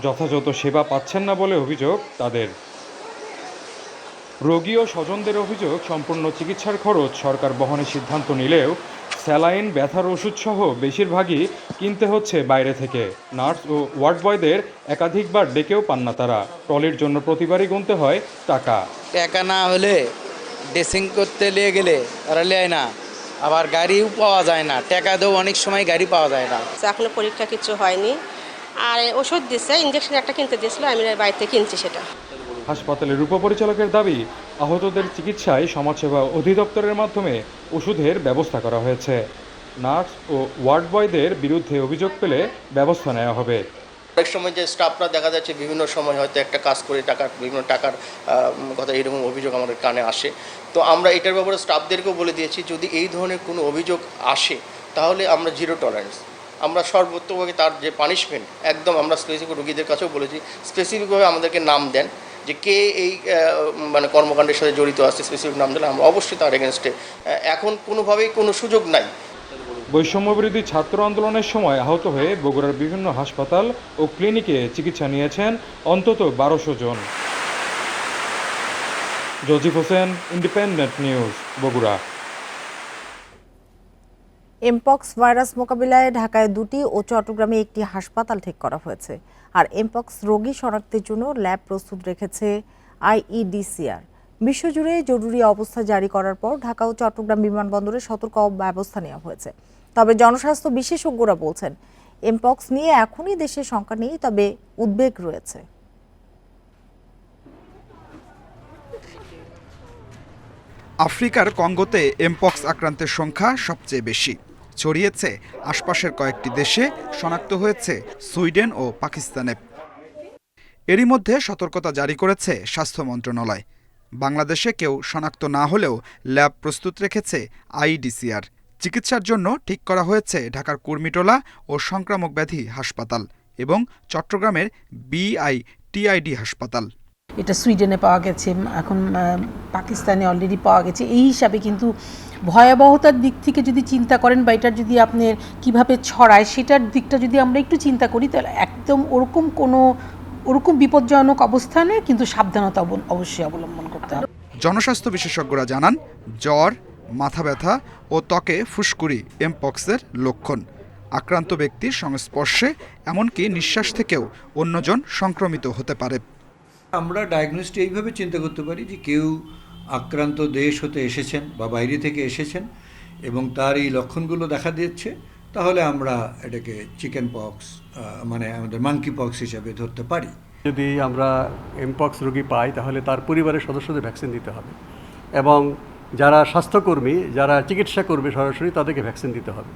Speaker 22: যথাযথ সেবা পাচ্ছেন না বলে অভিযোগ তাদের। রোগী ও স্বজনদের অভিযোগ, সম্পূর্ণ চিকিৎসার খরচ সরকার বহনের সিদ্ধান্ত নিলেও স্যালাইন, ব্যথার ওষুধ সহ বেশিরভাগই কিনতে হচ্ছে বাইরে থেকে। নার্স ও ওয়ার্ড বয়দের একাধিকবার ডেকেও পান না তারা। ট্রলির জন্য প্রতিবারই গুনতে হয় টাকা।
Speaker 23: টাকা না হলে ড্রেসিং করতে নিয়ে গেলে তারা নেয় না, আবার গাড়িও পাওয়া যায় না। টাকা দিয়েও অনেক সময় গাড়ি পাওয়া যায় না।
Speaker 24: এখনো পরীক্ষা কিছু হয়নি, আর ওষুধ দিচ্ছে, ইঞ্জেকশন একটা কিনতে দিয়েছিল, আমি বাড়িতে কিনছি সেটা।
Speaker 22: হাসপাতালের উপপরিচালকের দাবি, আহতদের চিকিৎসায় সমাজসেবা অধিদপ্তরের মাধ্যমে ওষুধের ব্যবস্থা করা হয়েছে। নার্স ও ওয়ার্ড বয়দের বিরুদ্ধে অভিযোগ পেলে ব্যবস্থা নেওয়া হবে।
Speaker 2: অনেক সময় যে স্টাফরা দেখা যাচ্ছে বিভিন্ন সময় হয়তো একটা কাজ করে বিভিন্ন টাকার কথা এরকম অভিযোগ আমাদের কানে আসে। তো আমরা এটার ব্যাপারে স্টাফদেরকেও বলে দিয়েছি, যদি এই ধরনের কোনো অভিযোগ আসে তাহলে আমরা জিরো টলারেন্স, আমরা সর্বোত্তমভাবে তার যে পানিশমেন্ট একদম আমরা স্পেসিফিক রোগীদের কাছেও বলেছি, স্পেসিফিকভাবে আমাদেরকে নাম দেন যে কে এই মানে কর্মকাণ্ডের সাথে জড়িত আছে, স্পেসিফিক নাম দিলে আমরা অবশ্যই তার এগেনস্টে এখন কোনোভাবেই কোনো সুযোগ নাই।
Speaker 22: বৈষম্যবিরোধী ছাত্র আন্দোলনের সময় আহত হয়ে বগুড়ার বিভিন্ন হাসপাতাল ও ক্লিনিকে চিকিৎসা নিয়েছেন অন্তত 1200 জন। জজিফ Hossain, Independent News, Bogura.
Speaker 1: Mpox virus মোকাবিলায় ঢাকায় 2টি ও চট্টগ্রামে একটি হাসপাতাল ঠিক করা হয়েছে। আর এমপক্স রোগী শনাক্তের জন্য ল্যাব প্রস্তুত রেখেছে আইইডিসিআর। বিশ্বজুড়ে জরুরি অবস্থা জারি করার পর ঢাকা ও চট্টগ্রাম বিমানবন্দরে সতর্ক ব্যবস্থা নেওয়া হয়েছে। তবে জনস্বাস্থ্য বিশেষজ্ঞরা বলছেন, এমপক্স নিয়ে এখনই দেশে শঙ্কা নেই, তবে উদ্বেগ রয়েছে।
Speaker 3: আফ্রিকার কঙ্গোতে এমপক্স আক্রান্তের সংখ্যা সবচেয়ে বেশি, ছড়িয়েছে আশপাশের কয়েকটি দেশে, শনাক্ত হয়েছে সুইডেন ও পাকিস্তানে। এরই মধ্যে সতর্কতা জারি করেছে স্বাস্থ্য মন্ত্রণালয়। বাংলাদেশে কেউ শনাক্ত না হলেও ল্যাব প্রস্তুত রেখেছে আইইডিসিআর। চিকিৎসার জন্য ঠিক করা হয়েছে ঢাকার কুর্মিটোলা ও সংক্রামক ব্যাধি হাসপাতাল এবং চট্টগ্রামের বিআইটিআইডি হাসপাতাল।
Speaker 5: এটা সুইডেনে পাওয়া গেছে, এখন পাকিস্তানে অলরেডি পাওয়া গেছে। এই হিসাবে কিন্তু ভয়াবহতার দিক থেকে যদি চিন্তা করেন বা এটার যদি আপনার কিভাবে ছড়ায় সেটার দিকটা যদি আমরা একটু চিন্তা করি, তাহলে একদম ওরকম বিপজ্জনক অবস্থানে কিন্তু সাবধানতা অবশ্যই অবলম্বন করতে হবে।
Speaker 3: জনস্বাস্থ্য বিশেষজ্ঞরা জানান, জ্বর, মাথা ব্যথা ও ত্বকে ফুসকুড়ি এমপক্সের লক্ষণ। আক্রান্ত ব্যক্তির সংস্পর্শে এমনকি নিঃশ্বাস থেকেও অন্যজন সংক্রমিত হতে পারে।
Speaker 6: আমরা ডায়াগনোসটি এইভাবে চিন্তা করতে পারি যে কেউ আক্রান্ত দেশ হতে এসেছেন বা বাইরে থেকে এসেছেন এবং তার এই লক্ষণগুলো দেখা দিচ্ছে, তাহলে আমরা এটাকে চিকেন পক্স মানে আমাদের মাঙ্কি পক্স হিসাবে ধরতে পারি।
Speaker 25: যদি আমরা এমপক্স রোগী পাই তাহলে তার পরিবারের সদস্যদের ভ্যাকসিন দিতে হবে এবং যারা স্বাস্থ্যকর্মী, যারা চিকিৎসা করবে সরাসরি, তাদেরকে ভ্যাকসিন দিতে হবে।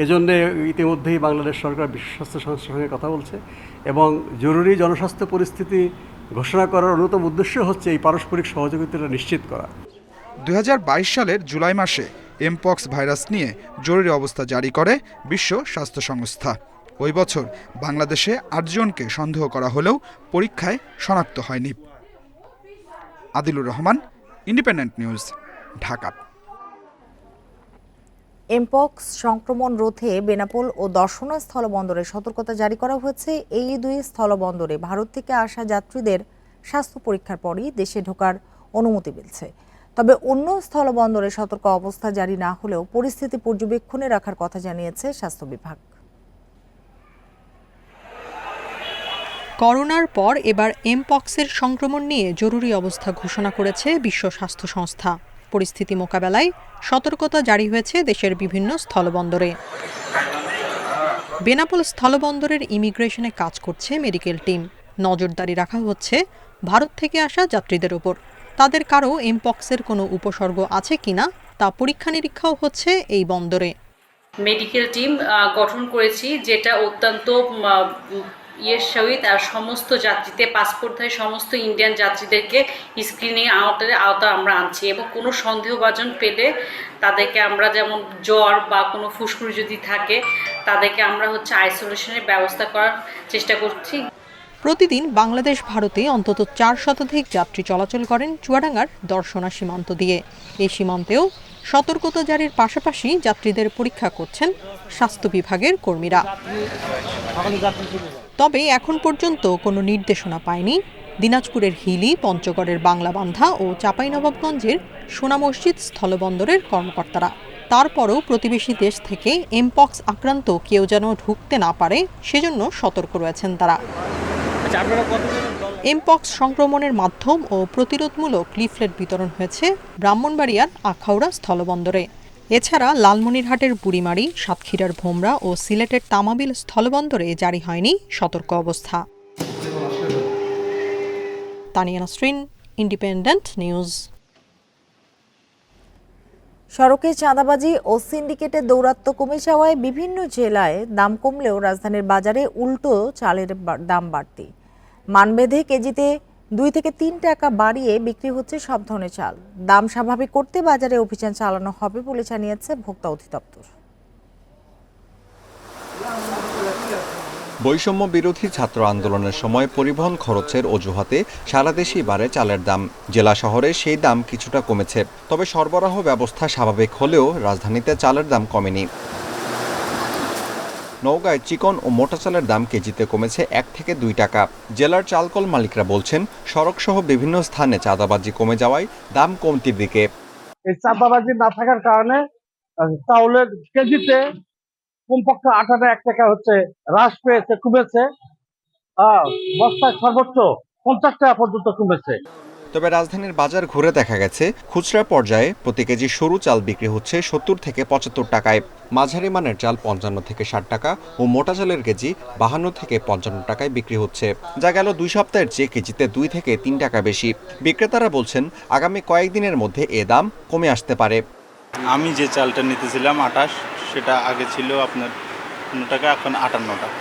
Speaker 25: এজন্য ইতিমধ্যেই বাংলাদেশ সরকার বিশ্ব স্বাস্থ্য সংস্থার সঙ্গে কথা বলছে এবং জরুরি জনস্বাস্থ্য পরিস্থিতি ঘোষণা করার অন্যতম উদ্দেশ্য হচ্ছে এই পারস্পরিক সহযোগিতাটা নিশ্চিত করা।
Speaker 3: 2022 সালের জুলাই মাসে এমপক্স ভাইরাস নিয়ে জরুরি অবস্থা জারি করে বিশ্ব স্বাস্থ্য সংস্থা। ওই বছর বাংলাদেশে 8 জনকে সন্দেহ করা হলেও পরীক্ষায় শনাক্ত হয়নি। Adilur Rahman, independent News, Dhaka.
Speaker 1: Mpox সংক্রমণ রোধে বেনাপোল ও দর্শনা স্থলবন্দরে সতর্কতা জারি করা হয়েছে। এই দুই স্থলবন্দরে ভারত থেকে আসা যাত্রীদের স্বাস্থ্য পরীক্ষার পরই দেশে ঢোকার অনুমতি মিলছে। তবে অন্য স্থলবন্দরে সতর্ক অবস্থা জারি না হলেও পরিস্থিতি পর্যবেক্ষণে রাখার কথা জানিয়েছে স্বাস্থ্য বিভাগ।
Speaker 26: করোনার পর এবার এমপক্সের সংক্রমণ নিয়ে জরুরি অবস্থা ঘোষণা করেছে বিশ্ব স্বাস্থ্য সংস্থা। পরিস্থিতি মোকাবেলায় সতর্কতা জারি হয়েছে দেশের বিভিন্ন স্থলবন্দরে। বেনাপোল স্থলবন্দরের ইমিগ্রেশনে কাজ করছে মেডিকেল টিম। নজরদারি রাখা হচ্ছে ভারত থেকে আসা যাত্রীদের উপর। তাদের কারো এমপক্সের কোনো উপসর্গ আছে কিনা তা পরীক্ষা নিরীক্ষাও হচ্ছে এই বন্দরে।
Speaker 27: মেডিকেল টিম গঠন করেছি, যেটা অত্যন্ত সহিত আর সমস্ত যাত্রীতে পাসপোর্টধারী সমস্ত ইন্ডিয়ান যাত্রীদেরকে স্ক্রিনিং আওতা আমরা আনছি এবং কোনো সন্দেহভাজন পেলে তাদেরকে আমরা, যেমন জ্বর বা কোনো ফুসকুড়ি যদি থাকে, তাদেরকে আমরা আইসোলেশনের ব্যবস্থা করার চেষ্টা করছি।
Speaker 26: প্রতিদিন বাংলাদেশ ভারতে অন্তত 4 শতাধিক যাত্রী চলাচল করেন চুয়াডাঙ্গার দর্শনা সীমান্ত দিয়ে। এই সীমান্তেও সতর্কতা জারির পাশাপাশি যাত্রীদের পরীক্ষা করছেন স্বাস্থ্য বিভাগের কর্মীরা। তবে এখন পর্যন্ত কোনো নির্দেশনা পায়নি দিনাজপুরের হিলি, পঞ্চগড়ের বাংলাবান্ধা ও চাঁপাইনবাবগঞ্জের সোনা মসজিদ স্থলবন্দরের কর্মকর্তারা। তারপরও প্রতিবেশী দেশ থেকে এমপক্স আক্রান্ত কেউ যেন ঢুকতে না পারে সেজন্য সতর্ক রয়েছেন তারা। এমপক্স সংক্রমণের মাধ্যম ও প্রতিরোধমূলক লিফলেট বিতরণ হয়েছে ব্রাহ্মণবাড়িয়ার আখাউড়া স্থলবন্দরে। এছাড়া লালমনিরহাটের বুড়িমারি, সাতক্ষীরার ভোমরা ও সিলেটের তামাবিল স্থলবন্দরে জারি হয়নি সতর্ক অবস্থা। Tania Nasrin, independent news.
Speaker 1: সড়কে চাঁদাবাজি ও সিন্ডিকেটের দৌরাত্ম্য কমে যাওয়ায় বিভিন্ন জেলায় দাম কমলেও রাজধানীর বাজারে উল্টো চালের দাম বাড়তি। মানবেঁধে কেজিতে 2 থেকে 3 টাকা বাড়িয়ে বিক্রি হচ্ছে সব ধরনের চাল। দাম স্বাভাবিক করতে বাজারে অভিযান চালানো হবে বলে জানিয়েছে ভোক্তা অধিদপ্তর।
Speaker 4: বৈষম্য বিরোধী ছাত্র আন্দোলনের সময় পরিবহন খরচের অজুহাতে সারা দেশেই বাড়ে চালের দাম। জেলা শহরে সেই দাম কিছুটা কমেছে, তবে সরবরাহ ব্যবস্থা স্বাভাবিক হলেও রাজধানীতে চালের দাম কমেনি। নওগাঁয় চিকন ও মোটা চালের দাম কেজিতে কমেছে 1 থেকে 2 টাকা। জেলার চালকল মালিকরা বলছেন, সড়কসহ বিভিন্ন স্থানে চাঁদাবাজি কমে যাওয়ায় দাম কমতির দিকে।
Speaker 7: এই চাঁদাবাজি না থাকার কারণে চাউলের কেজিতে কমপক্ষে 8 আনা 1 টাকা হচ্ছে হ্রাস পেয়েছে, কমেছে। বস্তায় সর্বোচ্চ 50 টাকা পর্যন্ত কমেছে।
Speaker 4: তবে রাজধানীর বাজার ঘুরে দেখা গেছে, খুচরা পর্যায়ে প্রতি কেজি সরু চাল বিক্রি হচ্ছে 70 থেকে 75 টাকায়, মাঝারি মানের চাল 55 থেকে 60 টাকা ও মোটা চালের কেজি 52 থেকে 55 টাকায় বিক্রি হচ্ছে, যা গেল 2 সপ্তাহের চেয়ে কেজিতে 2 থেকে 3 টাকা বেশি। বিক্রেতারা বলছেন, আগামী কয়েকদিনের মধ্যে এ দাম কমে আসতে পারে।
Speaker 8: আমি যে চালটা নিতেছিলাম 28, সেটা আগে ছিল আপনার 15 টাকা, এখন 58 টাকা,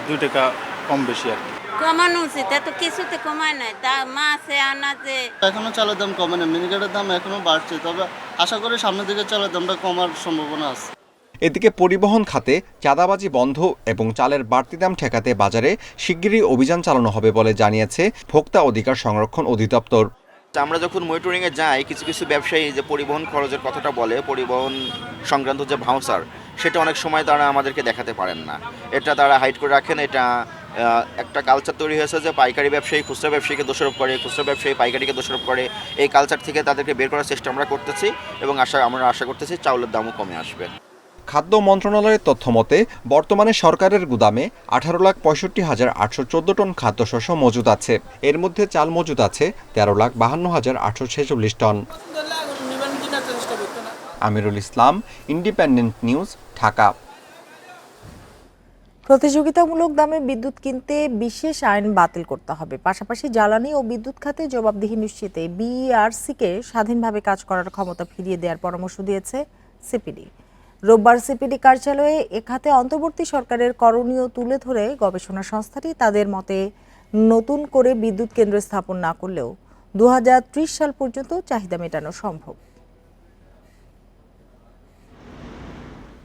Speaker 8: 2 টাকা কম বেশি আর কি।
Speaker 10: কমানো উচিত, এত কিছুতে কমায় নাই। মাছে আনাজে
Speaker 11: এখনো চালের দাম কমে না, মিনিকেটের দাম এখনো বাড়ছে, তবে আশা করি সামনের দিকে চালের দামটা কমার সম্ভাবনা আছে।
Speaker 4: এদিকে পরিবহন খাতে চাঁদাবাজি বন্ধ এবং চালের বাড়তি দাম ঠেকাতে বাজারে শিগগিরই অভিযান চালানো হবে বলে জানিয়েছে ভোক্তা অধিকার সংরক্ষণ অধিদপ্তর।
Speaker 12: আমরা যখন মনিটরিংয়ে যাই, কিছু কিছু ব্যবসায়ী যে পরিবহন খরচের কথাটা বলে, পরিবহন সংক্রান্ত যে ভাউচার, সেটা অনেক সময় তারা আমাদেরকে দেখাতে পারেন না, এটা তারা হাইড করে রাখেন। এটা একটা কালচার তৈরি হয়েছে যে পাইকারি ব্যবসায়ী খুচরা ব্যবসায়ীকে দোষারোপ করে, খুচরা ব্যবসায়ী পাইকারিকে দোষারোপ করে। এই কালচার থেকে তাদেরকে বের করার চেষ্টা আমরা করতেছি এবং আমরা আশা করতেছি চাউলের দামও কমে আসবে।
Speaker 4: খাদ্য মন্ত্রণালয়ের তথ্য মতে বর্তমানে সরকারের গুদামে 18,65,814 টন খাদ্যশস্য মজুদ আছে। এর মধ্যে চাল মজুদ আছে 13,52,846 ton. Amirul Islam, independent News, Dhaka.
Speaker 1: প্রতিযোগিতামূলক দামে বিদ্যুৎ কিনতে বিশেষ আইন বাতিল করতে হবে। পাশাপাশি জ্বালানি ও বিদ্যুৎ খাতে জবাবদিহি নিশ্চিতে বিইআরসিকে স্বাধীনভাবে কাজ করার ক্ষমতা ফিরিয়ে দেওয়ার পরামর্শ দিয়েছে সিপিডি। রোববার সিপিডি কার্যালয়ে এ খাতে অন্তর্বর্তী সরকারের করণীয় তুলে ধরে গবেষণা সংস্থাটি তাদের মতে নতুন করে বিদ্যুৎ কেন্দ্র স্থাপন না করলেও 2030 সাল পর্যন্ত চাহিদা মেটানো সম্ভব।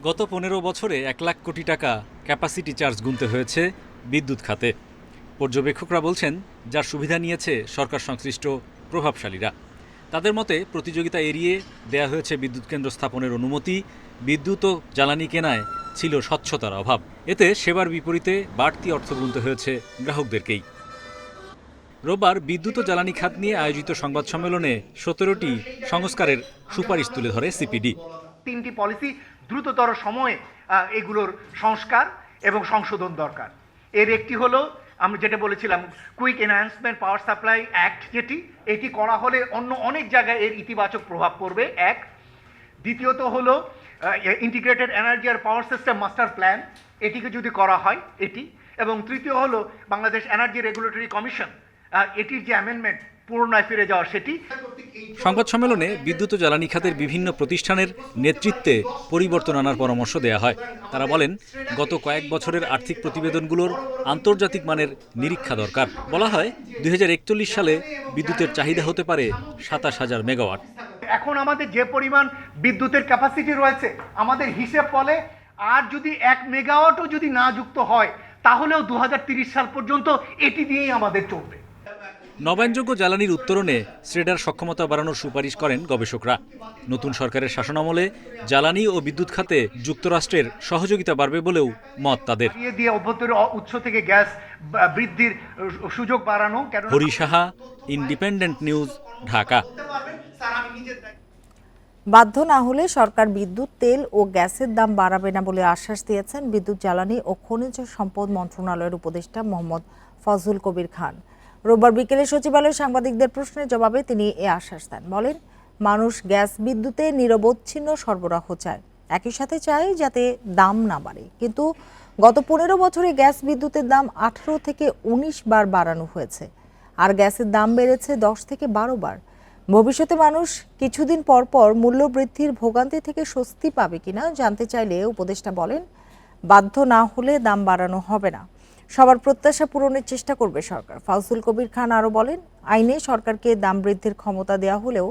Speaker 13: গত 15 বছরে 1 লাখ কোটি টাকা ক্যাপাসিটি চার্জ গুনতে হয়েছে বিদ্যুৎ খাতে। পর্যবেক্ষকরা বলছেন, যার সুবিধা নিয়েছে সরকার সংশ্লিষ্ট প্রভাবশালীরা। তাদের মতে প্রতিযোগিতা এড়িয়ে দেয়া হয়েছে বিদ্যুৎ কেন্দ্র স্থাপনের অনুমতি। বিদ্যুৎ ও জ্বালানি কেনায় ছিল স্বচ্ছতার অভাব। এতে সেবার বিপরীতে বাড়তি অর্থ গুনতে হয়েছে গ্রাহকদেরকেই। রোববার বিদ্যুৎ ও জ্বালানি খাত নিয়ে আয়োজিত সংবাদ সম্মেলনে 17টি সংস্কারের সুপারিশ তুলে ধরে সিপিডি।
Speaker 28: 3টি পলিসি দ্রুততর সময়ে এগুলোর সংস্কার এবং সংশোধন দরকার। এর একটি হলো আমরা যেটা বলেছিলাম quick enhancement power supply act, এটি করা হলে অন্য অনেক জায়গায় এর ইতিবাচক প্রভাব পড়বে। এক, দ্বিতীয়ত হলো ইন্টিগ্রেটেড এনার্জি আর পাওয়ার সিস্টেম মাস্টার প্ল্যান, এটিকে যদি করা হয় এটি, এবং তৃতীয় হলো বাংলাদেশ এনার্জি রেগুলেটরি কমিশন, এটির যে অ্যামেন্ডমেন্ট পুনরায় ফিরে যাওয়া সেটি।
Speaker 13: সংবাদ সম্মেলনে বিদ্যুৎ ও জ্বালানি খাতের বিভিন্ন প্রতিষ্ঠানের নেতৃত্বে পরিবর্তন আনার পরামর্শ দেয়া হয়। তারা বলেন, গত কয়েক বছরের আর্থিক প্রতিবেদনগুলোর আন্তর্জাতিক মানের নিরীক্ষা দরকার। বলা হয় 2041 সালে বিদ্যুতের চাহিদা হতে পারে 27,000 মেগাওয়াট।
Speaker 28: এখন আমাদের যে পরিমাণ বিদ্যুতের ক্যাপাসিটি রয়েছে, আমাদের হিসেব বলে আর যদি 1 মেগাওয়াটও যদি না যুক্ত হয়, তাহলেও 2030 সাল পর্যন্ত এটি দিয়েই আমাদের চলবে।
Speaker 13: নবায়নযোগ্য জ্বালানির উত্তরণে শ্রেডার সক্ষমতা বাড়ানোর সুপারিশ করেন গবেষকরা। নতুন সরকারের শাসনামলে জ্বালানি ও বিদ্যুৎ খাতে যুক্তরাষ্ট্রের সহযোগিতা বাড়বে বলেও মত তাদের।
Speaker 28: উৎস থেকে গ্যাস বৃদ্ধির সুযোগ বাড়ানো।
Speaker 13: Hari Saha, independent News, Dhaka.
Speaker 1: বাধ্য না হলে সরকার বিদ্যুৎ, তেল ও গ্যাসের দাম বাড়াবে না বলে আশ্বাস দিয়েছেন বিদ্যুৎ, জ্বালানি ও খনিজ সম্পদ মন্ত্রণালয়ের উপদেষ্টা মোহাম্মদ ফজলুল কবির খান। রোববার বিকেলে সচিবালয়ে সাংবাদিকদের প্রশ্নের জবাবে তিনি এ আশ্বাস দেন। বলেন, মানুষ গ্যাস বিদ্যুতে নিরবচ্ছিন্ন সরবরাহ চায়, একই সাথে চায় যাতে দাম না বাড়ে। কিন্তু গত 15 বছরে গ্যাস বিদ্যুতের দাম 18 থেকে 19 বার বাড়ানো হয়েছে, আর গ্যাসের দাম বেড়েছে 10 থেকে 12 বার। ভবিষ্যতে মানুষ কিছুদিন পর পর মূল্যবৃদ্ধির ভোগান্তি থেকে স্বস্তি পাবে কিনা জানতে চাইলে উপদেষ্টা বলেন, বাধ্য না হলে দাম বাড়ানো হবে না, সবার প্রত্যাশা পূরণের চেষ্টা করবে সরকার। ফাউজুল কবির খান আরও বলেন, আইনে সরকারকে দাম বৃদ্ধির ক্ষমতা দেওয়া হলেও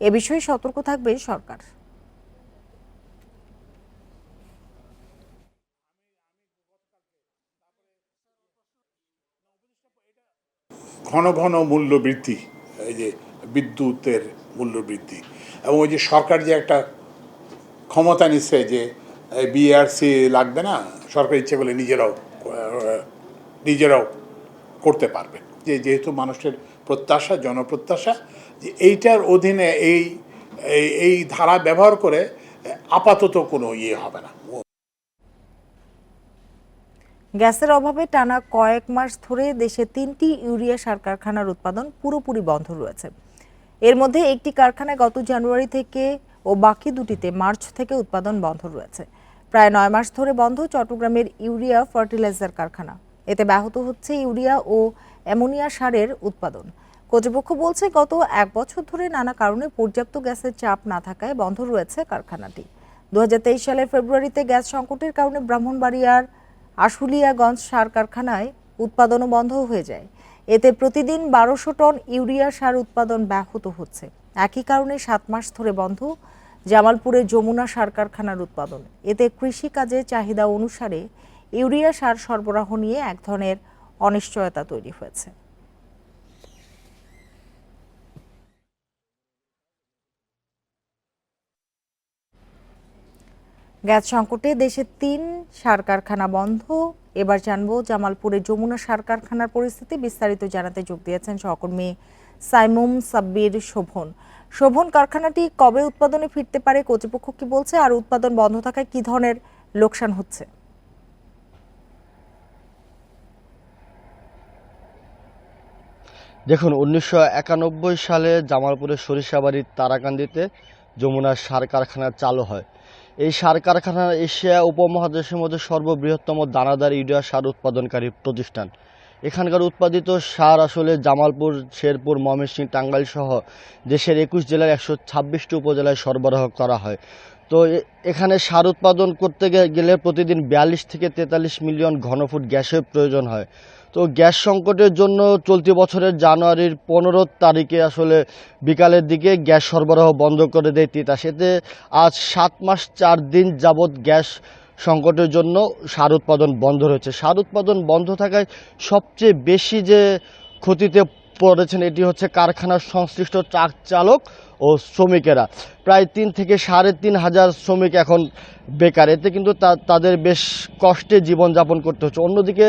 Speaker 1: এ বিষয়ে সতর্ক থাকবে সরকার।
Speaker 9: ঘন ঘন মূল্য বৃদ্ধি, এই যে বিদ্যুতের মূল্য বৃদ্ধি, এবং ওই যে সরকার যে একটা ক্ষমতা নিচ্ছে যে বিআরসি লাগবে না, সরকার ইচ্ছে করলে নিজেরাও করতে পারবে, যেহেতু মানুষের প্রত্যাশা, জনপ্রত্যাশা, যে এইটার অধীনে এই ধারা ব্যবহার করে আপাতত কোনো হবে না।
Speaker 1: গ্যাসের অভাবে টানা কয়েক মাস ধরে দেশে 3টি ইউরিয়া সার কারখানার উৎপাদন পুরোপুরি বন্ধ রয়েছে। এর মধ্যে একটি কারখানায় গত জানুয়ারি থেকে ও বাকি দুটিতে মার্চ থেকে উৎপাদন বন্ধ রয়েছে। প্রায় 9 মাস ধরে বন্ধ চট্টগ্রামের ইউরিয়া ফার্টিলাইজার কারখানা। এতে ব্যাহত হচ্ছে ইউরিয়া ও অ্যামোনিয়া সারের উৎপাদন। কর্তৃপক্ষ বলছে, গত 1 বছর ধরে নানা কারণে পর্যাপ্ত গ্যাসের চাপ না থাকায় বন্ধ রয়েছে কারখানাটি। 2023 সালের ফেব্রুয়ারিতে গ্যাস সংকটের কারণে ব্রাহ্মণবাড়িয়ার আশুলিয়াগঞ্জ সার কারখানায় উৎপাদনও বন্ধ হয়ে যায়। এতে প্রতিদিন 1200 টন ইউরিয়া সার উৎপাদন ব্যাহত হচ্ছে। একই কারণে 7 মাস ধরে বন্ধ জামালপুরের যমুনা সার কারখানার উৎপাদন। এতে কৃষিকাজে চাহিদা অনুসারে ইউরিয়া সার সরবরাহ নিয়ে এক ধরনের অনিশ্চয়তা তৈরি হয়েছে। গ্যাস সংকটে দেশে 3 সার কারখানা বন্ধ। এবার জানবো জামালপুরের যমুনা সার কারখানার পরিস্থিতি। বিস্তারিত জানাতে যোগ দিয়েছেন সহকর্মী সাইমুম সাব্বির শোভন। শোভন, কারখানাটি কবে উৎপাদনে ফিরতে পারে, কর্তৃপক্ষ কি বলছে, আর উৎপাদন বন্ধ থাকায় কি ধরনের লোকসান হচ্ছে?
Speaker 14: দেখুন, 1991 সালে জামালপুরের সরিষাবাড়ির তারাকান্দিতে যমুনা সার কারখানা চালু হয়। এই সার কারখানা এশিয়া উপমহাদেশের মধ্যে সর্ববৃহত্তম দানাদার ইউরিয়া সার উৎপাদনকারী প্রতিষ্ঠান। এখানকার উৎপাদিত সার আসলে জামালপুর, শেরপুর, ময়মনসিংহ, টাঙ্গাইল সহ দেশের 21 জেলার 126টি উপজেলায় সরবরাহ করা হয়। তো এখানে সার উৎপাদন করতে গেলে প্রতিদিন 42 থেকে 43 মিলিয়ন ঘনফুট গ্যাসের প্রয়োজন হয়। তো গ্যাস সংকটের জন্য চলতি বছরের জানুয়ারির 15 তারিখে আসলে বিকালের দিকে গ্যাস সরবরাহ বন্ধ করে দেয় তিতাস। এতে আজ 7 মাস 4 দিন যাবৎ গ্যাস সংকটের জন্য সার উৎপাদন বন্ধ রয়েছে। সার উৎপাদন বন্ধ থাকায় সবচেয়ে বেশি যে ক্ষতিতে পড়েছেন এটি হচ্ছে কারখানার সংশ্লিষ্ট ট্রাক চালক ও শ্রমিকেরা। প্রায় 3 থেকে 3.5 হাজার শ্রমিক এখন বেকার। এতে কিন্তু তাদের বেশ কষ্টে জীবনযাপন করতে হচ্ছে। অন্যদিকে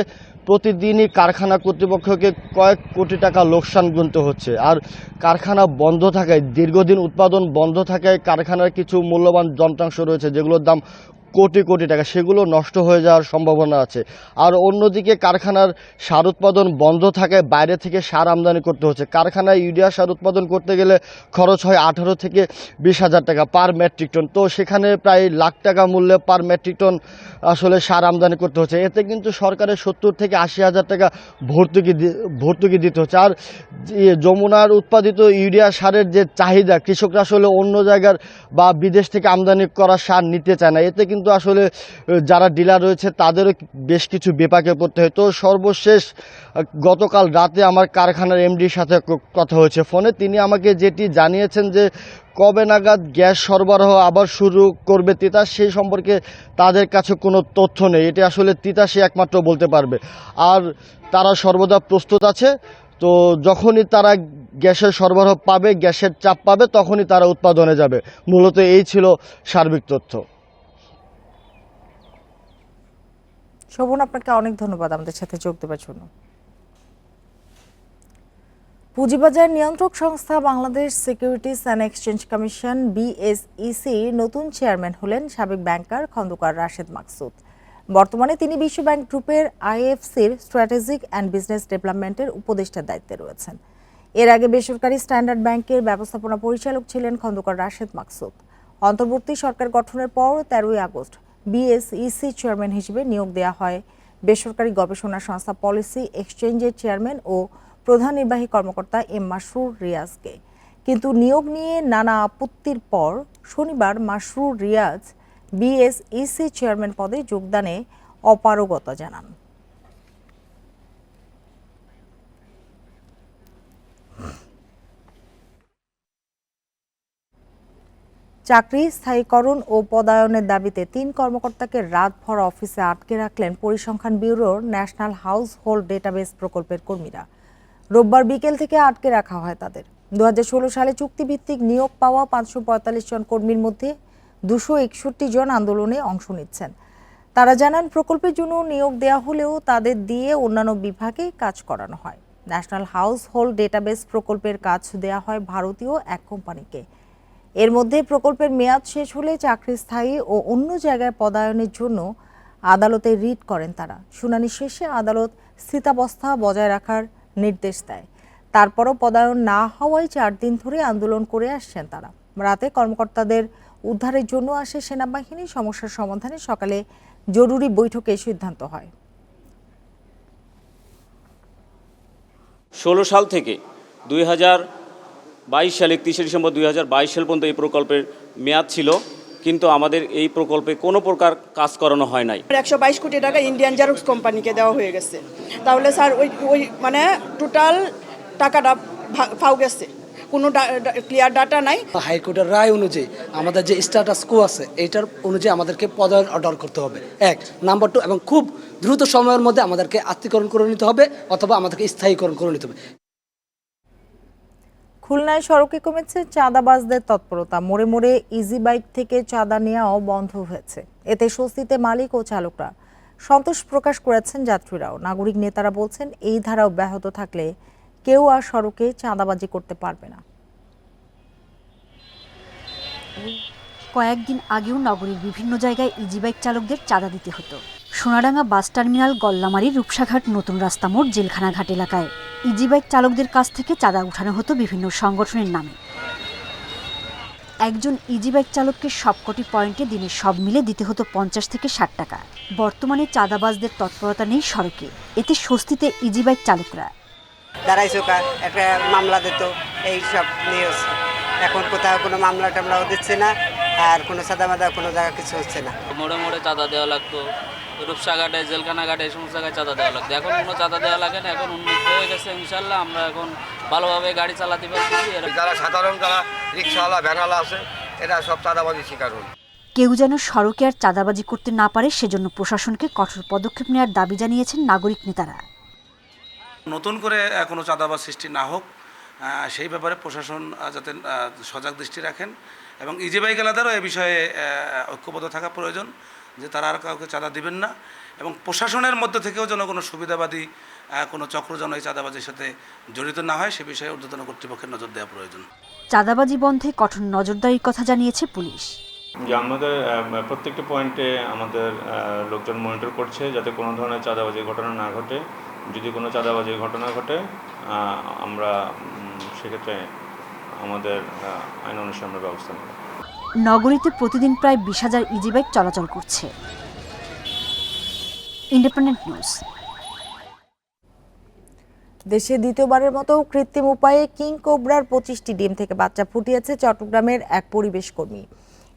Speaker 14: প্রতিদিনই কারখানা কর্তৃপক্ষকে কয়েক কোটি টাকা লোকসান গুনতে হচ্ছে। আর কারখানা বন্ধ থাকায়, দীর্ঘদিন উৎপাদন বন্ধ থাকায় কারখানার কিছু মূল্যবান যন্ত্রাংশ রয়েছে যেগুলোর দাম কোটি কোটি টাকা, সেগুলো নষ্ট হয়ে যাওয়ার সম্ভাবনা আছে। আর অন্যদিকে কারখানার সার উৎপাদন বন্ধ থাকায় বাইরে থেকে সার আমদানি করতে হচ্ছে। কারখানায় ইউরিয়া সার উৎপাদন করতে গেলে খরচ হয় 18 থেকে 20 হাজার টাকা পার মেট্রিক টন। তো সেখানে প্রায় লাখ টাকা মূল্যে পার মেট্রিক টন আসলে সার আমদানি করতে হচ্ছে। এতে কিন্তু সরকারের 70 থেকে 80 হাজার টাকা ভর্তুকি দিতে হচ্ছে। আর যমুনার উৎপাদিত ইউরিয়া সারের যে চাহিদা, কৃষকরা আসলে অন্য জায়গার বা বিদেশ থেকে আমদানি করা সার নিতে চায় না। এতে কিন্তু আসলে যারা ডিলার রয়েছে তাদেরও বেশ কিছু বিপাকে পড়তে হয়। তো সর্বশেষ গতকাল রাতে আমার কারখানার এমডির সাথে কথা হয়েছে ফোনে। তিনি আমাকে যেটি জানিয়েছেন যে কবে নাগাদ গ্যাস সরবরাহ আবার শুরু করবে তিতাস, সেই সম্পর্কে তাদের কাছে কোনো তথ্য নেই। এটি আসলে তিতাসই একমাত্র বলতে পারবে। আর তারা সর্বদা প্রস্তুত আছে। তো যখনই তারা গ্যাসের সরবরাহ পাবে, গ্যাসের চাপ পাবে, তখনই তারা উৎপাদনে যাবে। মূলত এই ছিল সার্বিক তথ্য।
Speaker 1: শোভন, আপনাকে অনেক ধন্যবাদ আমাদের সাথে যোগ দেওয়ার জন্য। পুঁজিবাজার নিয়ন্ত্রক সংস্থা Bangladesh securities and exchange commission BSEC নতুন চেয়ারম্যান হলেন সাবেক ব্যাংকার খন্দকার রাশেদ মাকসুদ। বর্তমানে তিনি বিশ্বব্যাংক গ্রুপের IFCর স্ট্র্যাটেজিক অ্যান্ড বিজনেস ডেভেলপমেন্টের উপদেষ্টার দায়িত্বে রয়েছেন। এর আগে বেসরকারি স্ট্যান্ডার্ড ব্যাংকের ব্যবস্থাপনা পরিচালক ছিলেন খন্দকার রাশেদ মাকসুদ। অন্তর্বর্তী সরকার গঠনের পর 13 আগস্ট BSEC চেয়ারম্যান হিসেবে নিয়োগ দেওয়া হয় বেসরকারি গবেষণা সংস্থা পলিসি এক্সচেঞ্জের চেয়ারম্যান ও প্রধান নির্বাহী কর্মকর্তা M মাসরুর রিয়াজকে। কিন্তু নিয়োগ নিয়ে নানা আপত্তির পর শনিবার মাসরুর রিয়াজ বিএসইসি চেয়ারম্যান পদে যোগদানে অপারগতা জানান। চাকরি স্থায়ীকরণ ও পদায়নের দাবিতে ৩ কর্মকর্তাকে রাতভর অফিসে আটকে রাখলেন পরিসংখ্যান ব্যুরোর ন্যাশনাল হাউস হোল্ড ডেটাবেস প্রকল্পের কর্মীরা। রোববার বিকেল থেকে আটকে রাখা হয় তাদের। 2016 সালে চুক্তিভিত্তিক নিয়োগ পাওয়া 545 জন কর্মীর মধ্যে 261 জন আন্দোলনে অংশ নিচ্ছেন। তারা জানান, প্রকল্পের জন্য নিয়োগ দেওয়া হলেও তাদের দিয়ে অন্যান্য বিভাগে কাজ করানো হয়। ন্যাশনাল হাউস হোল্ড ডেটাবেস প্রকল্পের কাজ দেওয়া হয় ভারতীয় এক কোম্পানিকে। এর মধ্যে প্রকল্পের মেয়াদ শেষ হলে চাকরি স্থায়ী ও অন্য জায়গায় পদায়নের জন্য আদালতে রিট করেন তারা। শুনানি শেষে আদালত স্থিতাবস্থা বজায় রাখার নির্দেশ দেয়। তারপরও পদায়ন না হওয়ায় 4 দিন ধরে আন্দোলন করে আসছেন তারা। রাতে কর্মকর্তাদের উদ্ধারের জন্য আসে সেনাবাহিনী। সমস্যার সমাধানে সকালে জরুরি বৈঠকে সিদ্ধান্ত হয়।
Speaker 15: 16 সাল থেকে 2022 সাল 31 ডিসেম্বর 2022 সাল পর্যন্ত এই প্রকল্পের মেয়াদ ছিল, কিন্তু আমাদের এই প্রকল্পে কোনো প্রকার কাজ করানো হয় নাই।
Speaker 16: 122 কোটি টাকা ইন্ডিয়ান জেরক্স কোম্পানিকে দেওয়া হয়ে গেছে। তাহলে স্যার ওই মানে টোটাল টাকাটা ফাউ গেছে, কোনো ক্লিয়ার ডাটা নাই।
Speaker 17: হাইকোর্টের রায় অনুযায়ী আমাদের যে স্ট্যাটাস কো আছে এইটার অনুযায়ী আমাদেরকে পদায়ন অর্ডার করতে হবে, 1 নাম্বার 2, এবং খুব দ্রুত সময়ের মধ্যে আমাদেরকে আত্মীকরণ করে নিতে হবে অথবা আমাদেরকে স্থায়ীকরণ করে নিতে হবে।
Speaker 1: খুলনায় সড়কে কমেছে চাঁদাবাজদের তৎপরতা। মোড়ে মোড়ে ইজি বাইক থেকে চাঁদা নেওয়াও বন্ধ হয়েছে। এতে স্বস্তিতে মালিক ও চালকরা। সন্তোষ প্রকাশ করেছেন যাত্রীরাও। নাগরিক নেতারা বলছেন, এই ধারা অব্যাহত থাকলে কেউ আর সড়কে চাঁদাবাজি করতে পারবে না।
Speaker 18: কয়েকদিন আগেও নগরীর বিভিন্ন জায়গায় ইজি বাইক চালকদের চাঁদা দিতে হতো। সোনাডাঙ্গা বাস টার্মিনাল, গল্লামারী, রূপসাঘাট, নতুন রাস্তা মোড়, জেলখানাঘাট এলাকায় ইজি বাইক চালকদের কাছ থেকে চাঁদা উঠানো হতো বিভিন্ন সংগঠনের নামে। একজন ইজি বাইক চালককে সবকটি পয়েন্টে দিনে সব মিলে দিতে হতো 50 থেকে 60 টাকা। বর্তমানে চাঁদাবাজদের তৎপরতা নেই সড়কে। এতে স্বস্তিতে ইজি বাইক চালকরা।
Speaker 19: দাঁড়াইছো একটা মামলা দিত, এই সব নিউজ এখন কোথাও কোনো মামলা টামলাও দিচ্ছে না, আর কোনো সাদা মাদা কোনো জায়গা কিছু হচ্ছে না।
Speaker 20: মোড়ে মোড়ে চাঁদা দেওয়া লাগতো, রূপসাঘাটে, জেলখানাঘাটে এই সমস্ত জায়গায় চাঁদা দেওয়া লাগতো। এখন কোনো চাঁদা দেওয়া লাগে না, এখন উন্মুক্ত হয়ে গেছে ইনশাল্লাহ। আমরা এখন ভালোভাবে গাড়ি চালাতে পারতেছি।
Speaker 21: যারা সাধারণ, যারা রিক্সাওয়ালা, ভ্যানওয়ালা আছে, এরা সব চাঁদাবাজির শিকার হয়।
Speaker 18: কেউ যেন সড়কে আর চাঁদাবাজি করতে না পারে, সেজন্য প্রশাসনকে কঠোর পদক্ষেপ নেওয়ার দাবি জানিয়েছেন নাগরিক নেতারা।
Speaker 23: নতুন করে কোনো চাঁদাবাজ সৃষ্টি না হোক, সেই ব্যাপারে প্রশাসন যাতে সজাগ দৃষ্টি রাখেন, এবং ইজি বাইক এলাকারও এ বিষয়ে ঐক্যবদ্ধ থাকা প্রয়োজন যে তারা আর কাউকে চাঁদা দিবেন না, এবং প্রশাসনের মধ্য থেকেও যেন কোনো সুবিধাবাদী কোনো চক্র যেন এই চাঁদাবাজির সাথে জড়িত না হয় সে বিষয়ে ঊর্ধ্বতন কর্তৃপক্ষের নজর দেওয়া প্রয়োজন।
Speaker 18: চাঁদাবাজি বন্ধে কঠোর নজরদারির কথা জানিয়েছে পুলিশ।
Speaker 29: যে আমাদের প্রত্যেকটি পয়েন্টে আমাদের লোকজন মনিটর করছে যাতে কোনো ধরনের চাঁদাবাজির ঘটনা না ঘটে। যদি কোনো চাঁদাবাজির ঘটনা ঘটে আমরা সেক্ষেত্রে আমাদের আইন অনুসারে আমরা ব্যবস্থা নেব।
Speaker 18: নগরীতে প্রতিদিন প্রায় 20,000 ইজি বাইক চলাচল করছে। Independent news.
Speaker 1: দেশে দ্বিতীয়বারের মতো কৃত্রিম উপায়ে কিং কোবরার 25টি ডিম থেকে বাচ্চা ফুটিয়েছে চট্টগ্রামের এক পরিবেশ কর্মী।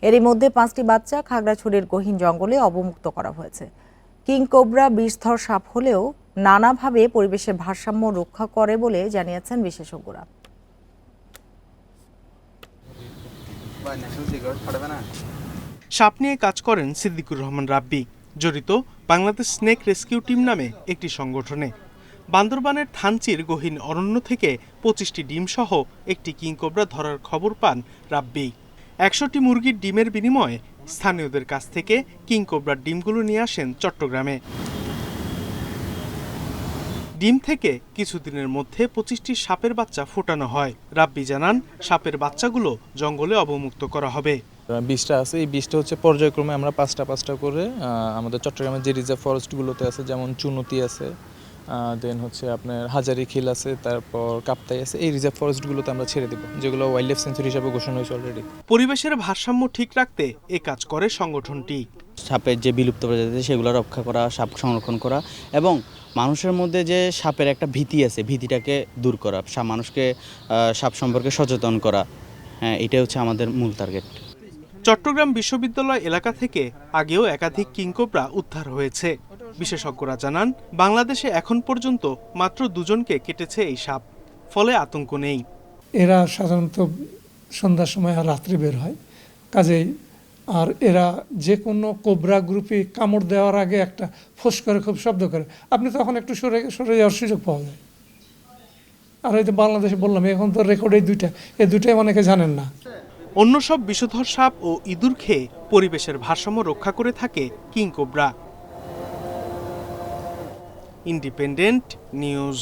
Speaker 1: এরই মধ্যে 5টি বাচ্চা খাগড়াছড়ির গহীন জঙ্গলে অবমুক্ত করা হয়েছে। কিং কোবরা বিষধর সাপ হলেও নানাভাবে পরিবেশের ভারসাম্য রক্ষা করে বলে জানিয়েছেন বিশেষজ্ঞরা।
Speaker 30: সাপ নিয়ে কাজ করেন সিদ্দিকুর রহমান রাব্বি, জড়িত বাংলাদেশ স্নেক রেস্কিউ টিম নামে একটি সংগঠনে। বান্দরবানের থানচির গহীন অরণ্য থেকে 25টি ডিম সহ একটি কিং কোবরা ধরার খবর পান রাব্বি। 100টি মুরগির ডিমের বিনিময়ে স্থানীয়দের কাছ থেকে কিং কোবরার ডিমগুলো নিয়ে আসেন চট্টগ্রামে। ডিম থেকে কিছুদিনের মধ্যে 25টি সাপের বাচ্চা ফোটানো হয়। রাব্বি জানান, সাপের বাচ্চাগুলো জঙ্গলে অবমুক্ত করা হবে।
Speaker 31: 20টা আছে, এই 20টা হচ্ছে পর্যায়ক্রমে আমরা 5টা করে আমাদের চট্টগ্রামের যে রিজার্ভ ফরেস্টগুলোতে আছে, যেমন চুনতি আছে, দেন হচ্ছে আপনার হাজারি খিল আছে, তারপর কাপ্তাই আছে। এই রিজার্ভ ফরেস্টগুলোতে আমরা ছেড়ে দেবো, যেগুলো ওয়াইল্ড লাইফ সেঞ্চুরি হিসাবে ঘোষণা হয়েছে অলরেডি।
Speaker 30: পরিবেশের ভারসাম্য ঠিক রাখতে এই কাজ করে সংগঠনটি।
Speaker 2: সাপের যে বিলুপ্ত প্রজাতি সেগুলো রক্ষা করা, সাপ সংরক্ষণ করা এবং মানুষের মধ্যে যে সাপের একটা ভীতি আছে, ভীতিটাকে দূর করা, মানুষকে সাপ সম্পর্কে সচেতন করা। হ্যাঁ, এটাই হচ্ছে আমাদের মূল টার্গেট।
Speaker 30: চট্টগ্রাম বিশ্ববিদ্যালয় এলাকা থেকে আগেও একাধিক কিংকোবরা উদ্ধার হয়েছে। বিশেষজ্ঞরা জানান, বাংলাদেশে এখন পর্যন্ত মাত্র 2 জনকে কেটেছে এই সাপ, ফলে আতঙ্ক নেই।
Speaker 3: এরা সাধারণত সন্ধ্যার সময় আর রাত্রে বের হয়, কাজেই আর এরা যে কোনো কোবরা গ্রুপে কামড় দেওয়ার আগে একটা ফোঁস করে খুব শব্দ করে, আপনি তখন একটু সরে যাওয়ার সুযোগ পাওয়া যায়। আর হয়তো বাংলাদেশে বললাম, এখন তো রেকর্ড এই দুটাই অনেকে জানেন না।
Speaker 30: অন্য সব বিষধর সাপ ও ইঁদুর খেয়ে পরিবেশের ভারসাম্য রক্ষা করে থাকে কিংকোবরা। Independent news.